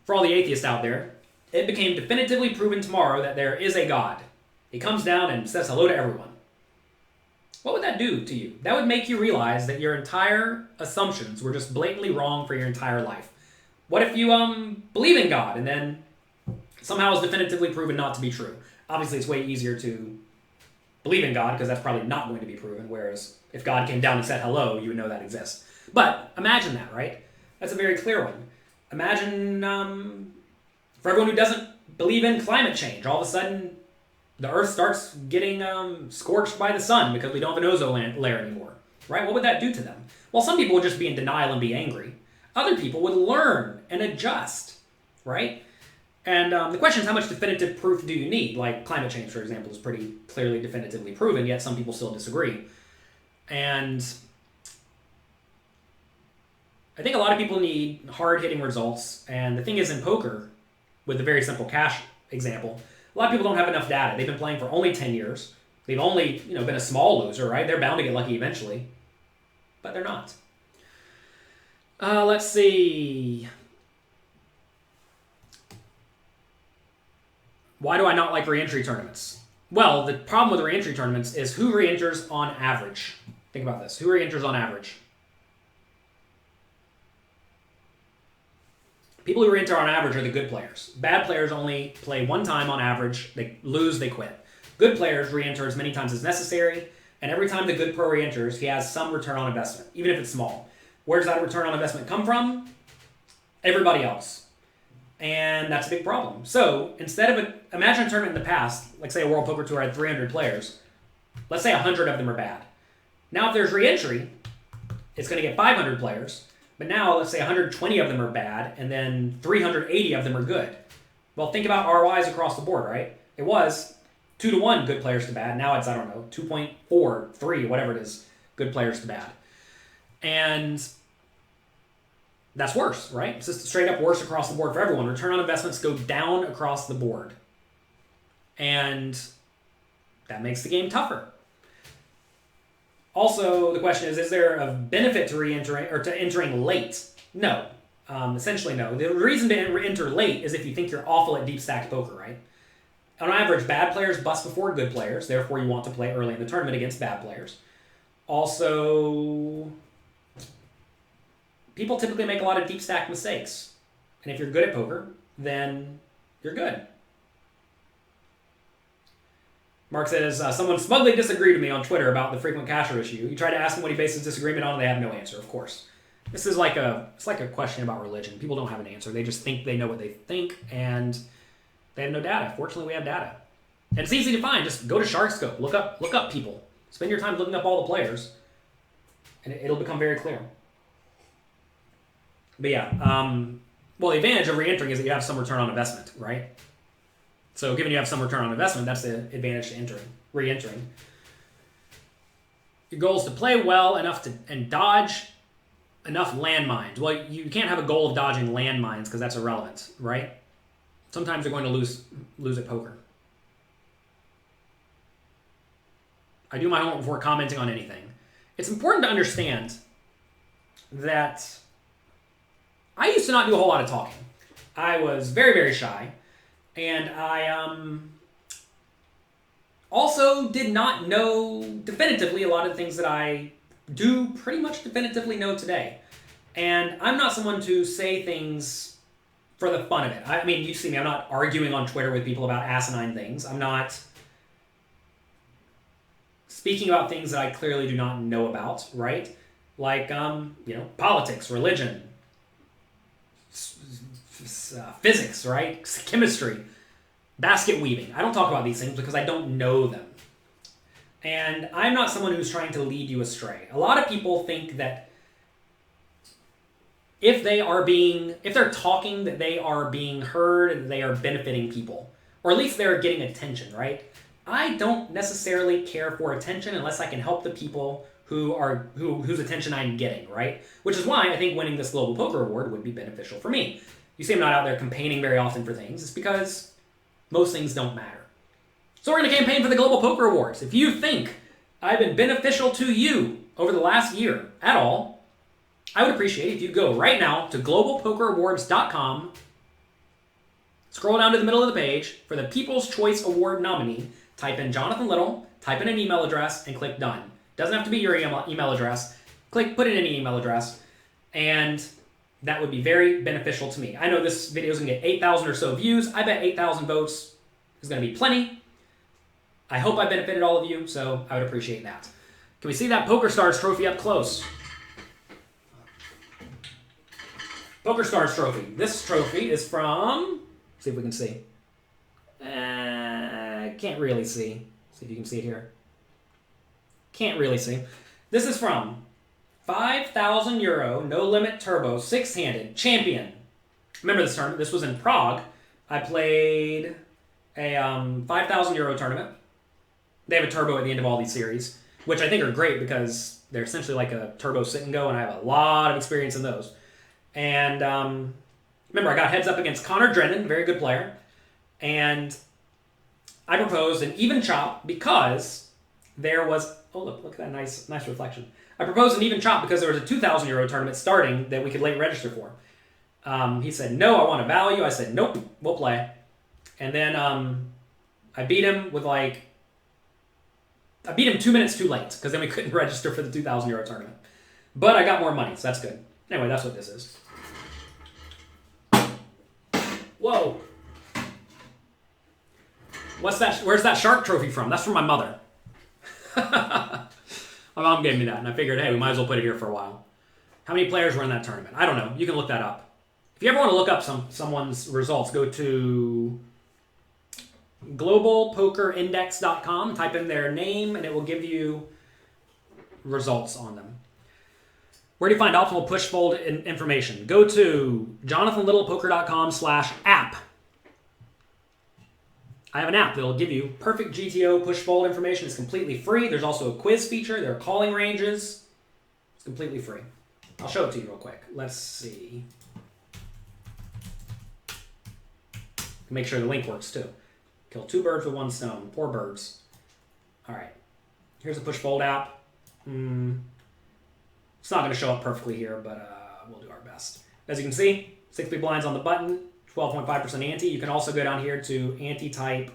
for all the atheists out there, it became definitively proven tomorrow that there is a God. He comes down and says hello to everyone. What would that do to you? That would make you realize that your entire assumptions were just blatantly wrong for your entire life. What if you believe in God and then somehow is definitively proven not to be true? Obviously, it's way easier to believe in God because that's probably not going to be proven, whereas if God came down and said hello, you would know that exists. But imagine that, right? That's a very clear one. Imagine for everyone who doesn't believe in climate change, all of a sudden the Earth starts getting scorched by the sun because we don't have an ozone layer anymore, right? What would that do to them? Well, some people would just be in denial and be angry. Other people would learn and adjust, right? And the question is, how much definitive proof do you need? Like climate change, for example, is pretty clearly definitively proven, yet some people still disagree. And I think a lot of people need hard-hitting results. And the thing is, in poker, with the very simple cash example, a lot of people don't have enough data. They've been playing for only 10 years. They've only been a small loser, right? They're bound to get lucky eventually. But they're not. Let's see. Why do I not like re-entry tournaments? Well, the problem with re-entry tournaments is who re-enters on average. Think about this. Who re-enters on average? People who re-enter on average are the good players. Bad players only play one time on average. They lose, they quit. Good players re-enter as many times as necessary, and every time the good pro re-enters, he has some return on investment, even if it's small. Where does that return on investment come from? Everybody else. And that's a big problem. So instead of imagine a tournament in the past, like say a World Poker Tour had 300 players. Let's say 100 of them are bad. Now if there's re-entry, it's going to get 500 players. But now let's say 120 of them are bad, and then 380 of them are good. Well, think about ROIs across the board, right? It was 2-to-1 good players to bad. Now it's, 2.4, 3, whatever it is, good players to bad. And that's worse, right? It's just straight up worse across the board for everyone. Return on investments go down across the board. And that makes the game tougher. Also, the question is there a benefit to re-entering or to entering late? No. Essentially, no. The reason to enter late is if you think you're awful at deep stacked poker, right? On average, bad players bust before good players. Therefore, you want to play early in the tournament against bad players. Also, people typically make a lot of deep stack mistakes. And if you're good at poker, then you're good. Mark says, someone smugly disagreed with me on Twitter about the frequent casher issue. You try to ask them what he bases disagreement on, and they have no answer, of course. This is like it's like a question about religion. People don't have an answer. They just think they know what they think, and they have no data. Fortunately, we have data. And it's easy to find. Just go to SharkScope. Look up people. Spend your time looking up all the players, and it'll become very clear. But yeah, well, the advantage of re-entering is that you have some return on investment, right? So given you have some return on investment, that's the advantage to re-entering. Your goal is to play well enough and dodge. Enough landmines. Well, you can't have a goal of dodging landmines because that's irrelevant, right? Sometimes you're going to lose at poker. I do my homework before commenting on anything. It's important to understand that I used to not do a whole lot of talking. I was very, very shy, and I also did not know definitively a lot of the things that I do pretty much definitively know today. And I'm not someone to say things for the fun of it. I mean, you see me, I'm not arguing on Twitter with people about asinine things. I'm not speaking about things that I clearly do not know about, right? Like, politics, religion, physics, right? Chemistry, basket weaving. I don't talk about these things because I don't know them. And I'm not someone who's trying to lead you astray. A lot of people think that if they're talking, that they are being heard and they are benefiting people. Or at least they're getting attention, right? I don't necessarily care for attention unless I can help the people whose attention I'm getting, right? Which is why I think winning this Global Poker Award would be beneficial for me. You see I'm not out there campaigning very often for things. It's because most things don't matter. So we're going to campaign for the Global Poker Awards. If you think I've been beneficial to you over the last year at all, I would appreciate it if you go right now to globalpokerawards.com, scroll down to the middle of the page for the People's Choice Award nominee, type in Jonathan Little, type in an email address, and click done. Doesn't have to be your email address. Put in any email address, and that would be very beneficial to me. I know this video is going to get 8,000 or so views. I bet 8,000 votes is going to be plenty. I hope I benefited all of you, so I would appreciate that. Can we see that PokerStars trophy up close? PokerStars trophy. This trophy is from... see if we can see. Can't really see. See if you can see it here. Can't really see. This is from 5,000 euro, no limit turbo, six-handed, champion. Remember this tournament? This was in Prague. I played a 5,000 euro tournament. They have a turbo at the end of all these series, which I think are great because they're essentially like a turbo sit and go, and I have a lot of experience in those. And remember, I got heads up against Connor Drennan, very good player, and I proposed an even chop because there was... oh, look at that nice reflection. I proposed an even chop because there was a 2,000 euro tournament starting that we could late register for. He said, no, I want a value. I said, nope, we'll play. And then I beat him with I beat him 2 minutes too late because then we couldn't register for the 2,000 euro tournament. But I got more money, so that's good. Anyway, that's what this is. Whoa. What's that? Where's that shark trophy from? That's from my mother. My mom gave me that, and I figured, hey, we might as well put it here for a while. How many players were in that tournament? I don't know. You can look that up. If you ever want to look up someone's results, go to globalpokerindex.com, type in their name, and it will give you results on them. Where do you find optimal push fold information? Go to jonathanlittlepoker.com/app. I have an app that will give you perfect GTO push fold information. It's completely free. There's also a quiz feature. There are calling ranges. It's completely free. I'll show it to you real quick. Let's see. Make sure the link works too. Kill 2 birds with 1 stone. 4 birds. All right. Here's a push fold app. It's not going to show up perfectly here, but we'll do our best. As you can see, 6 big blinds on the button, 12.5% ante. You can also go down here to ante type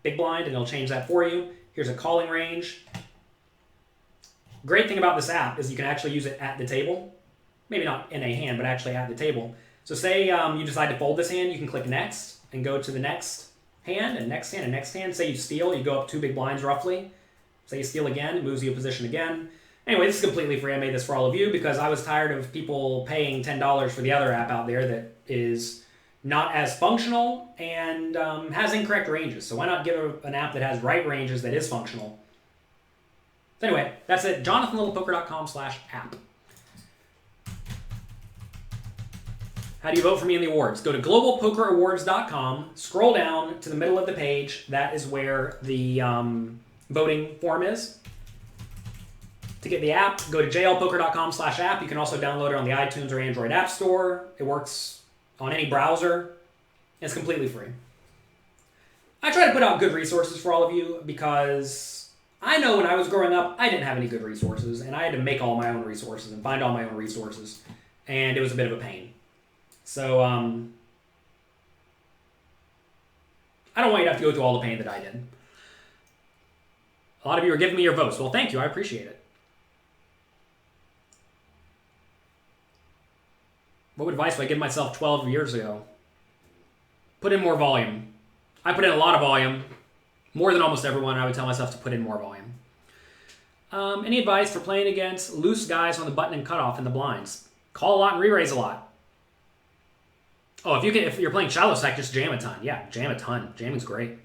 big blind, and it'll change that for you. Here's a calling range. Great thing about this app is you can actually use it at the table. Maybe not in a hand, but actually at the table. So say you decide to fold this hand, you can click next and go to the next hand and next hand and next hand. Say you steal, you go up 2 big blinds roughly. Say you steal again, it moves you a position again. Anyway, this is completely free. I made this for all of you because I was tired of people paying $10 for the other app out there that is not as functional and has incorrect ranges. So why not give an app that has right ranges that is functional? So anyway, that's it. jonathanlittlepoker.com/app. How do you vote for me in the awards? Go to globalpokerawards.com, scroll down to the middle of the page. That is where the voting form is. To get the app, go to jlpoker.com/app. You can also download it on the iTunes or Android App Store. It works on any browser. It's completely free. I try to put out good resources for all of you because I know when I was growing up, I didn't have any good resources, and I had to make all my own resources and find all my own resources, and it was a bit of a pain. So, I don't want you to have to go through all the pain that I did. A lot of you are giving me your votes. Well, thank you. I appreciate it. What advice would I give myself 12 years ago? Put in more volume. I put in a lot of volume. More than almost everyone, I would tell myself to put in more volume. Any advice for playing against loose guys on the button and cutoff in the blinds? Call a lot and re-raise a lot. Oh, if you're playing shallow stack, just jam a ton. Yeah, jam a ton. Jamming's great.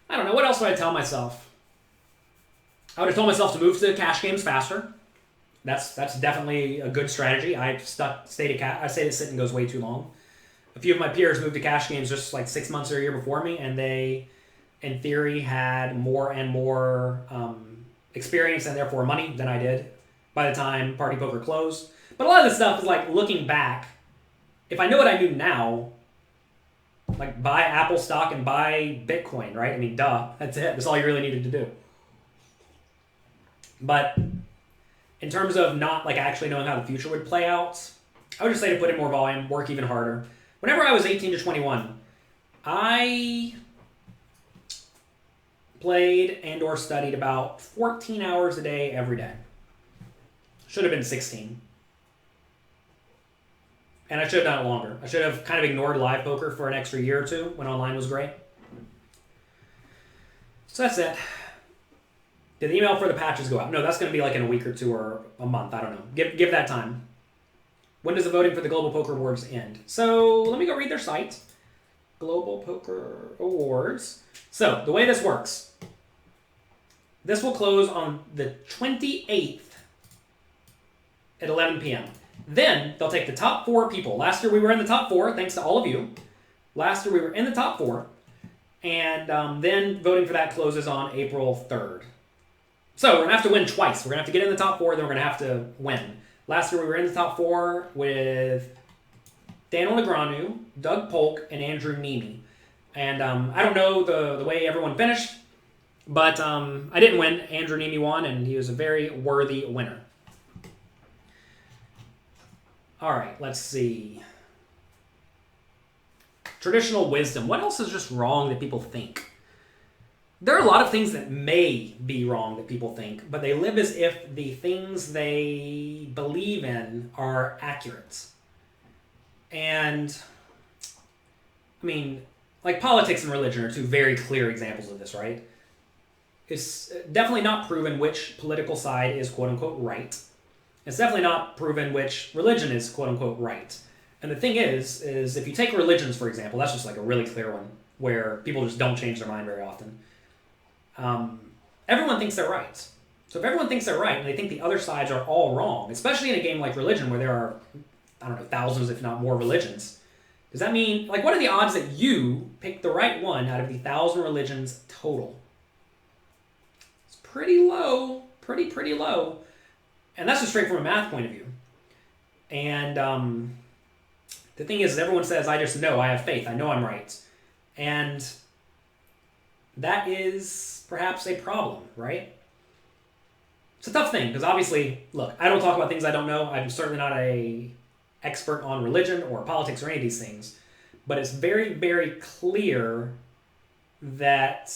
I don't know. What else would I tell myself? I would have told myself to move to cash games faster. That's definitely a good strategy. I stayed at sit-and goes way too long. A few of my peers moved to cash games just like 6 months or a year before me, and they, in theory, had more and more experience and therefore money than I did by the time Party Poker closed. But a lot of this stuff is like looking back. If I know what I knew now, like buy Apple stock and buy Bitcoin, right? I mean, duh. That's it. That's all you really needed to do. But in terms of not like actually knowing how the future would play out, I would just say to put in more volume, work even harder. Whenever I was 18 to 21, I played and or studied about 14 hours a day every day. Should have been 16. And I should have done it longer. I should have kind of ignored live poker for an extra year or two when online was great. So that's it. Did the email for the patches go out? No, that's going to be like in a week or two or a month. I don't know. Give that time. When does the voting for the Global Poker Awards end? So let me go read their site. Global Poker Awards. So the way this works, this will close on the 28th at 11 p.m. Then they'll take the top 4 people. Last year we were in the top 4, thanks to all of you. Last year we were in the top 4. And then voting for that closes on April 3rd. So we're going to have to win twice. We're going to have to get in the top 4, then we're going to have to win. Last year we were in the top 4 with Daniel Negreanu, Doug Polk, and Andrew Neeme. And I don't know the way everyone finished, but I didn't win. Andrew Neeme won, and he was a very worthy winner. All right, let's see. Traditional wisdom. What else is just wrong that people think? There are a lot of things that may be wrong that people think, but they live as if the things they believe in are accurate. And, I mean, like politics and religion are two very clear examples of this, right? It's definitely not proven which political side is quote-unquote right. It's definitely not proven which religion is quote-unquote right. And the thing is if you take religions, for example, that's just like a really clear one where people just don't change their mind very often. Everyone thinks they're right. So if everyone thinks they're right and they think the other sides are all wrong, especially in a game like religion where there are, I don't know, thousands if not more religions, does that mean, like, what are the odds that you pick the right one out of the 1,000 religions total? It's pretty low. Pretty low. And that's just straight from a math point of view. And the thing is, everyone says, I just know, I have faith, I know I'm right. And that is perhaps a problem, right? It's a tough thing, because obviously, look, I don't talk about things I don't know. I'm certainly not an expert on religion or politics or any of these things. But it's very, very clear that,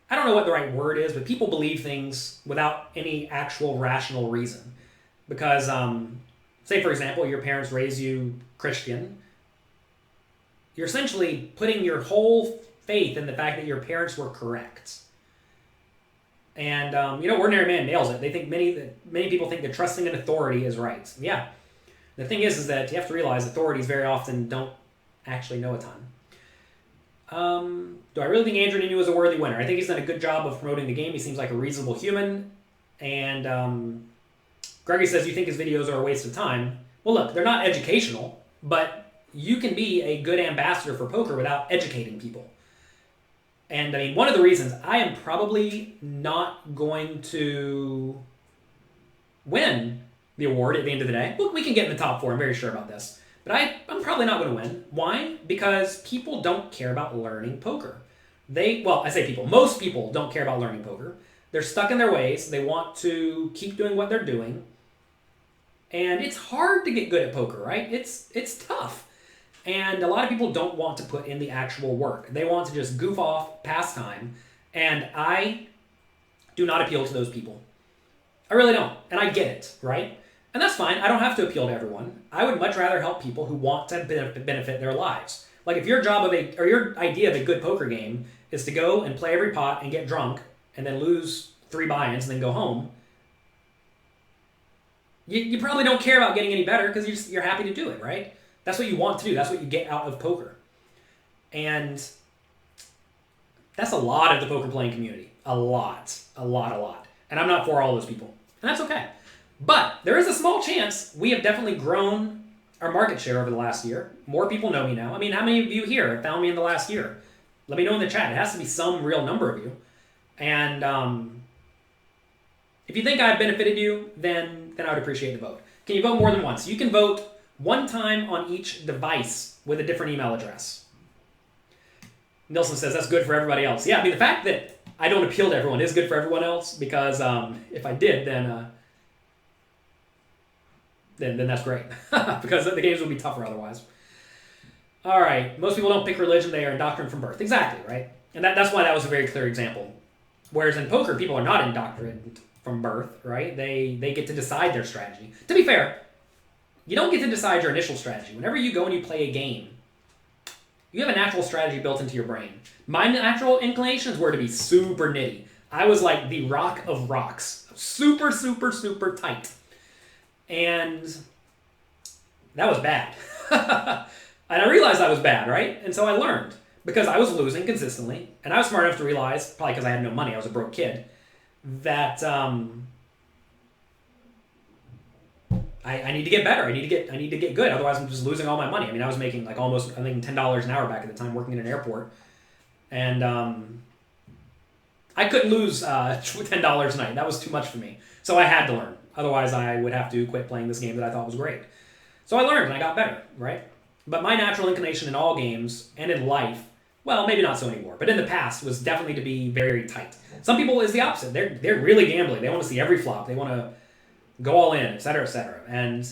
I don't know what the right word is, but people believe things without any actual rational reason. Because, say for example, your parents raise you Christian. You're essentially putting your whole faith in the fact that your parents were correct. And, ordinary man nails it. They think many people think that trusting an authority is right. Yeah. The thing is that you have to realize authorities very often don't actually know a ton. Do I really think Andrew Neeme was a worthy winner? I think he's done a good job of promoting the game. He seems like a reasonable human. And Gregory says, you think his videos are a waste of time? Well, look, they're not educational, but you can be a good ambassador for poker without educating people. And I mean, one of the reasons I am probably not going to win the award at the end of the day. Look, we can get in the top 4. I'm very sure about this. But I'm probably not going to win. Why? Because people don't care about learning poker. I say people. Most people don't care about learning poker. They're stuck in their ways. They want to keep doing what they're doing. And it's hard to get good at poker, right? It's tough. And a lot of people don't want to put in the actual work. They want to just goof off, pass time. And I do not appeal to those people. I really don't. And I get it, right? And that's fine. I don't have to appeal to everyone. I would much rather help people who want to benefit their lives. Like if your idea of a good poker game is to go and play every pot and get drunk and then lose 3 buy-ins and then go home, you probably don't care about getting any better because you're happy to do it, right? That's what you want to do. That's what you get out of poker. And that's a lot of the poker playing community. A lot. And I'm not for all those people. And that's okay. But there is a small chance we have definitely grown our market share over the last year. More people know me now. I mean, how many of you here have found me in the last year? Let me know in the chat. It has to be some real number of you. And if you think I've benefited you, then I would appreciate the vote. Can you vote more than once? You can vote one time on each device with a different email address. Nilsson says that's good for everybody else. Yeah, I mean, the fact that I don't appeal to everyone is good for everyone else because if I did, then that's great because the games would be tougher otherwise. All right, most people don't pick religion; they are indoctrinated from birth. Exactly, right? And that's why that was a very clear example. Whereas in poker, people are not indoctrinated from birth, right? They get to decide their strategy. To be fair, you don't get to decide your initial strategy. Whenever you go and you play a game, you have a natural strategy built into your brain. My natural inclinations were to be super nitty. I was like the rock of rocks. Super, super, super tight. And that was bad. And I realized I was bad, right? And so I learned. Because I was losing consistently. And I was smart enough to realize, probably because I had no money, I was a broke kid, that I need to get better. I need to get good. Otherwise, I'm just losing all my money. I mean, I was making like almost, I think, $10 an hour back at the time working in an airport, and I couldn't lose $10 a night. That was too much for me. So I had to learn. Otherwise, I would have to quit playing this game that I thought was great. So I learned and I got better, right? But my natural inclination in all games and in life, well, maybe not so anymore, but in the past was definitely to be very, very tight. Some people is the opposite. They're really gambling. They want to see every flop. They want to go all in, et cetera, et cetera. And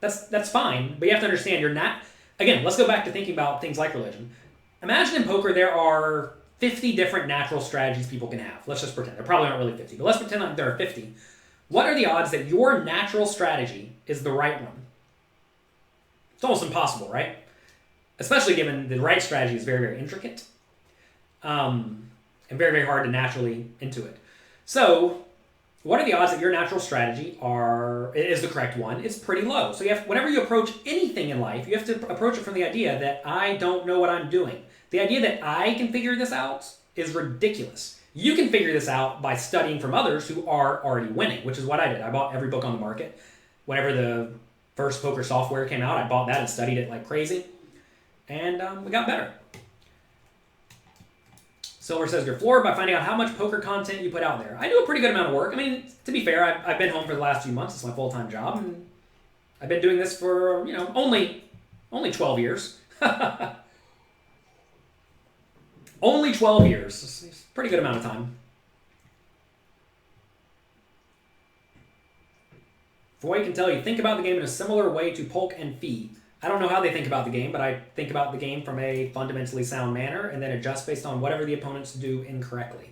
that's fine, but you have to understand you're not... Again, let's go back to thinking about things like religion. Imagine in poker there are 50 different natural strategies people can have. Let's just pretend. There probably aren't really 50, but let's pretend like there are 50. What are the odds that your natural strategy is the right one? It's almost impossible, right? Especially given the right strategy is very, very intricate and very, very hard to naturally intuit. So, what are the odds that your natural strategy is the correct one? It's pretty low. So whenever you approach anything in life, you have to approach it from the idea that I don't know what I'm doing. The idea that I can figure this out is ridiculous. You can figure this out by studying from others who are already winning, which is what I did. I bought every book on the market. Whenever the first poker software came out, I bought that and studied it like crazy. And we got better. Silver says, you're floored by finding out how much poker content you put out there. I do a pretty good amount of work. I mean, to be fair, I've been home for the last few months. It's my full-time job. And I've been doing this for, only 12 years. Only 12 years. It's a pretty good amount of time. For what you can tell, you think about the game in a similar way to Polk and Fee. I don't know how they think about the game, but I think about the game from a fundamentally sound manner and then adjust based on whatever the opponents do incorrectly.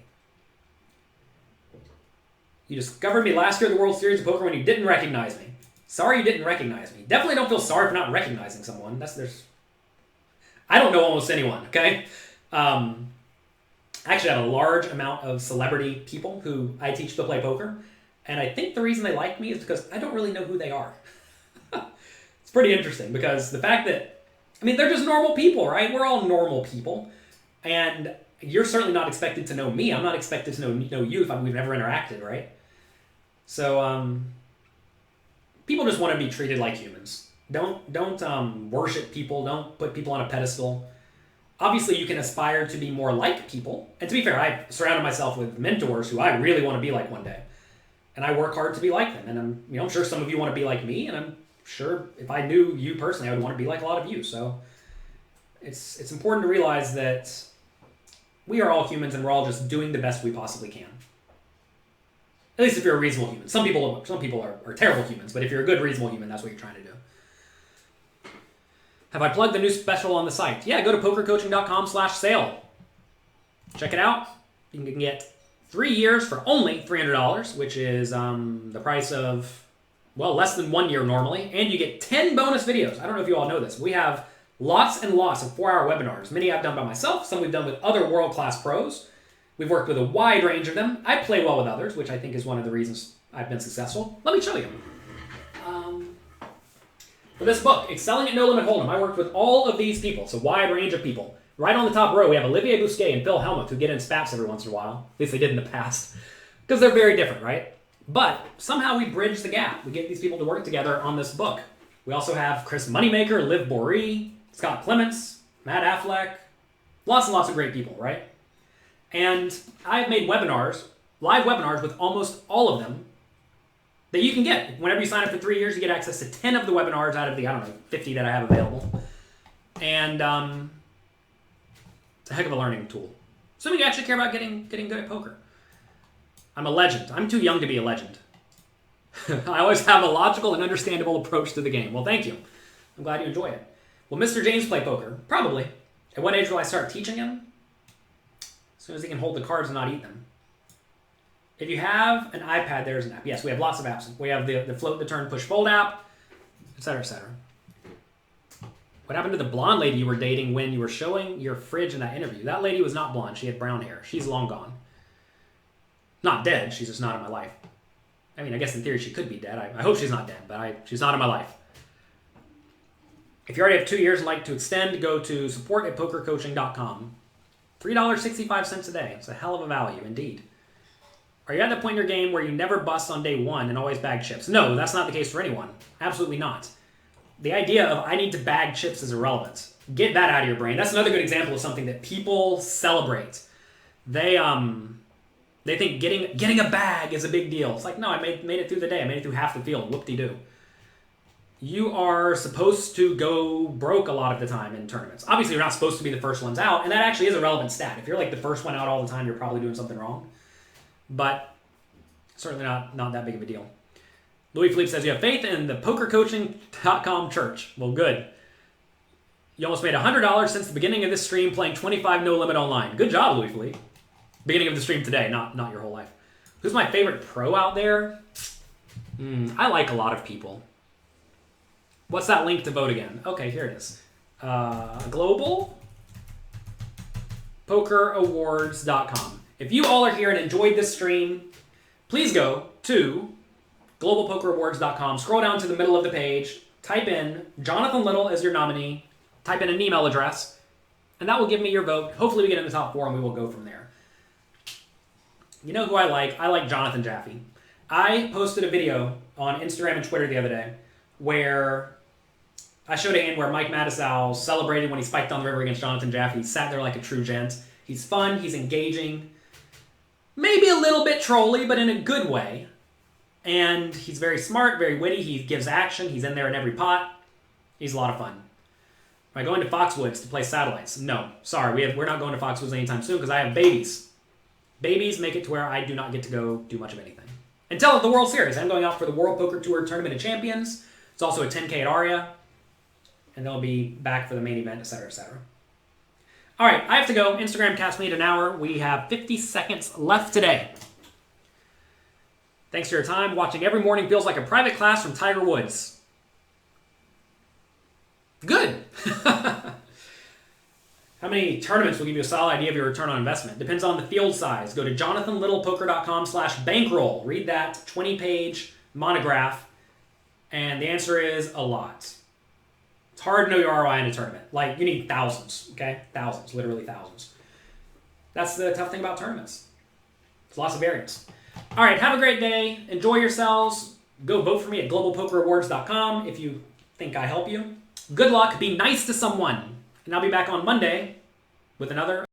You discovered me last year at the World Series of Poker when you didn't recognize me. Sorry you didn't recognize me. Definitely don't feel sorry for not recognizing someone. I don't know almost anyone, okay? I actually have a large amount of celebrity people who I teach to play poker, and I think the reason they like me is because I don't really know who they are. It's pretty interesting because the fact that, they're just normal people, right? We're all normal people. And you're certainly not expected to know me. I'm not expected to know you if we've never interacted, right? So, people just want to be treated like humans. Don't worship people. Don't put people on a pedestal. Obviously, you can aspire to be more like people. And to be fair, I've surrounded myself with mentors who I really want to be like one day. And I work hard to be like them. And I'm sure some of you want to be like me, and I'm sure if I knew you personally, I would want to be like a lot of you. So it's important to realize that we are all humans and we're all just doing the best we possibly can. At least if you're a reasonable human. Some people are terrible humans, but if you're a good, reasonable human, that's what you're trying to do. Have I plugged the new special on the site? Yeah, go to pokercoaching.com/sale. Check it out. You can get 3 years for only $300, which is the price of, well, less than 1 year normally. And you get 10 bonus videos. I don't know if you all know this. We have lots and lots of 4-hour webinars. Many I've done by myself. Some we've done with other world-class pros. We've worked with a wide range of them. I play well with others, which I think is one of the reasons I've been successful. Let me show you. For this book, Excelling at No Limit Hold'em, I worked with all of these people. It's a wide range of people. Right on the top row, we have Olivier Bousquet and Phil Hellmuth, who get in spats every once in a while. At least they did in the past. Because they're very different, right? But somehow we bridge the gap. We get these people to work together on this book. We also have Chris Moneymaker, Liv Boree, Scott Clements, Matt Affleck. Lots and lots of great people, right? And I've made webinars, live webinars with almost all of them that you can get. Whenever you sign up for 3 years, you get access to 10 of the webinars out of the, 50 that I have available. And it's a heck of a learning tool. Assuming you actually care about getting good at poker. I'm a legend. I'm too young to be a legend. I always have a logical and understandable approach to the game. Well, thank you. I'm glad you enjoy it. Will Mr. James play poker? Probably. At what age will I start teaching him? As soon as he can hold the cards and not eat them. If you have an iPad, there's an app. Yes, we have lots of apps. We have the Float, the Turn, Push, Fold app, etc., etc. What happened to the blonde lady you were dating when you were showing your fridge in that interview? That lady was not blonde. She had brown hair. She's long gone. Not dead. She's just not in my life. I mean, I guess in theory she could be dead. I hope she's not dead, but she's not in my life. If you already have 2 years and like to extend, go to support@pokercoaching.com. $3.65 a day. It's a hell of a value, indeed. Are you at the point in your game where you never bust on day one and always bag chips? No, that's not the case for anyone. Absolutely not. The idea of I need to bag chips is irrelevant. Get that out of your brain. That's another good example of something that people celebrate. They think getting a bag is a big deal. It's like, no, I made it through the day. I made it through half the field. Whoop-de-doo. You are supposed to go broke a lot of the time in tournaments. Obviously, you're not supposed to be the first ones out, and that actually is a relevant stat. If you're like the first one out all the time, you're probably doing something wrong. But certainly not that big of a deal. Louis Philippe says you have faith in the pokercoaching.com church. Well, good. You almost made $100 since the beginning of this stream playing 25 No Limit Online. Good job, Louis Philippe. Beginning of the stream today, not your whole life. Who's my favorite pro out there? I like a lot of people. What's that link to vote again? Okay, here it is. Global PokerAwards.com. If you all are here and enjoyed this stream, please go to globalpokerawards.com, scroll down to the middle of the page, type in Jonathan Little as your nominee, type in an email address, and that will give me your vote. Hopefully we get in the top 4 and we will go from there. You know who I like? I like Jonathan Jaffe. I posted a video on Instagram and Twitter the other day where I showed a hand where Mike Mattisau celebrated when he spiked on the river against Jonathan Jaffe. He sat there like a true gent. He's fun, he's engaging, maybe a little bit trolly, but in a good way. And he's very smart, very witty. He gives action. He's in there in every pot. He's a lot of fun. Am I going to Foxwoods to play satellites? No. Sorry, we're not going to Foxwoods anytime soon because I have babies. Babies make it to where I do not get to go do much of anything. Until the World Series. I'm going out for the World Poker Tour Tournament of Champions. It's also a 10K at Aria. And they'll be back for the main event, etc., etc. All right, I have to go. Instagram caps me at an hour. We have 50 seconds left today. Thanks for your time. Watching every morning feels like a private class from Tiger Woods. Good. How many tournaments will give you a solid idea of your return on investment? Depends on the field size. Go to jonathanlittlepoker.com/bankroll. Read that 20-page monograph. And the answer is a lot. It's hard to know your ROI in a tournament. Like, you need thousands, okay? Thousands, literally thousands. That's the tough thing about tournaments. There's lots of variance. All right, have a great day. Enjoy yourselves. Go vote for me at globalpokerawards.com if you think I help you. Good luck. Be nice to someone. And I'll be back on Monday with another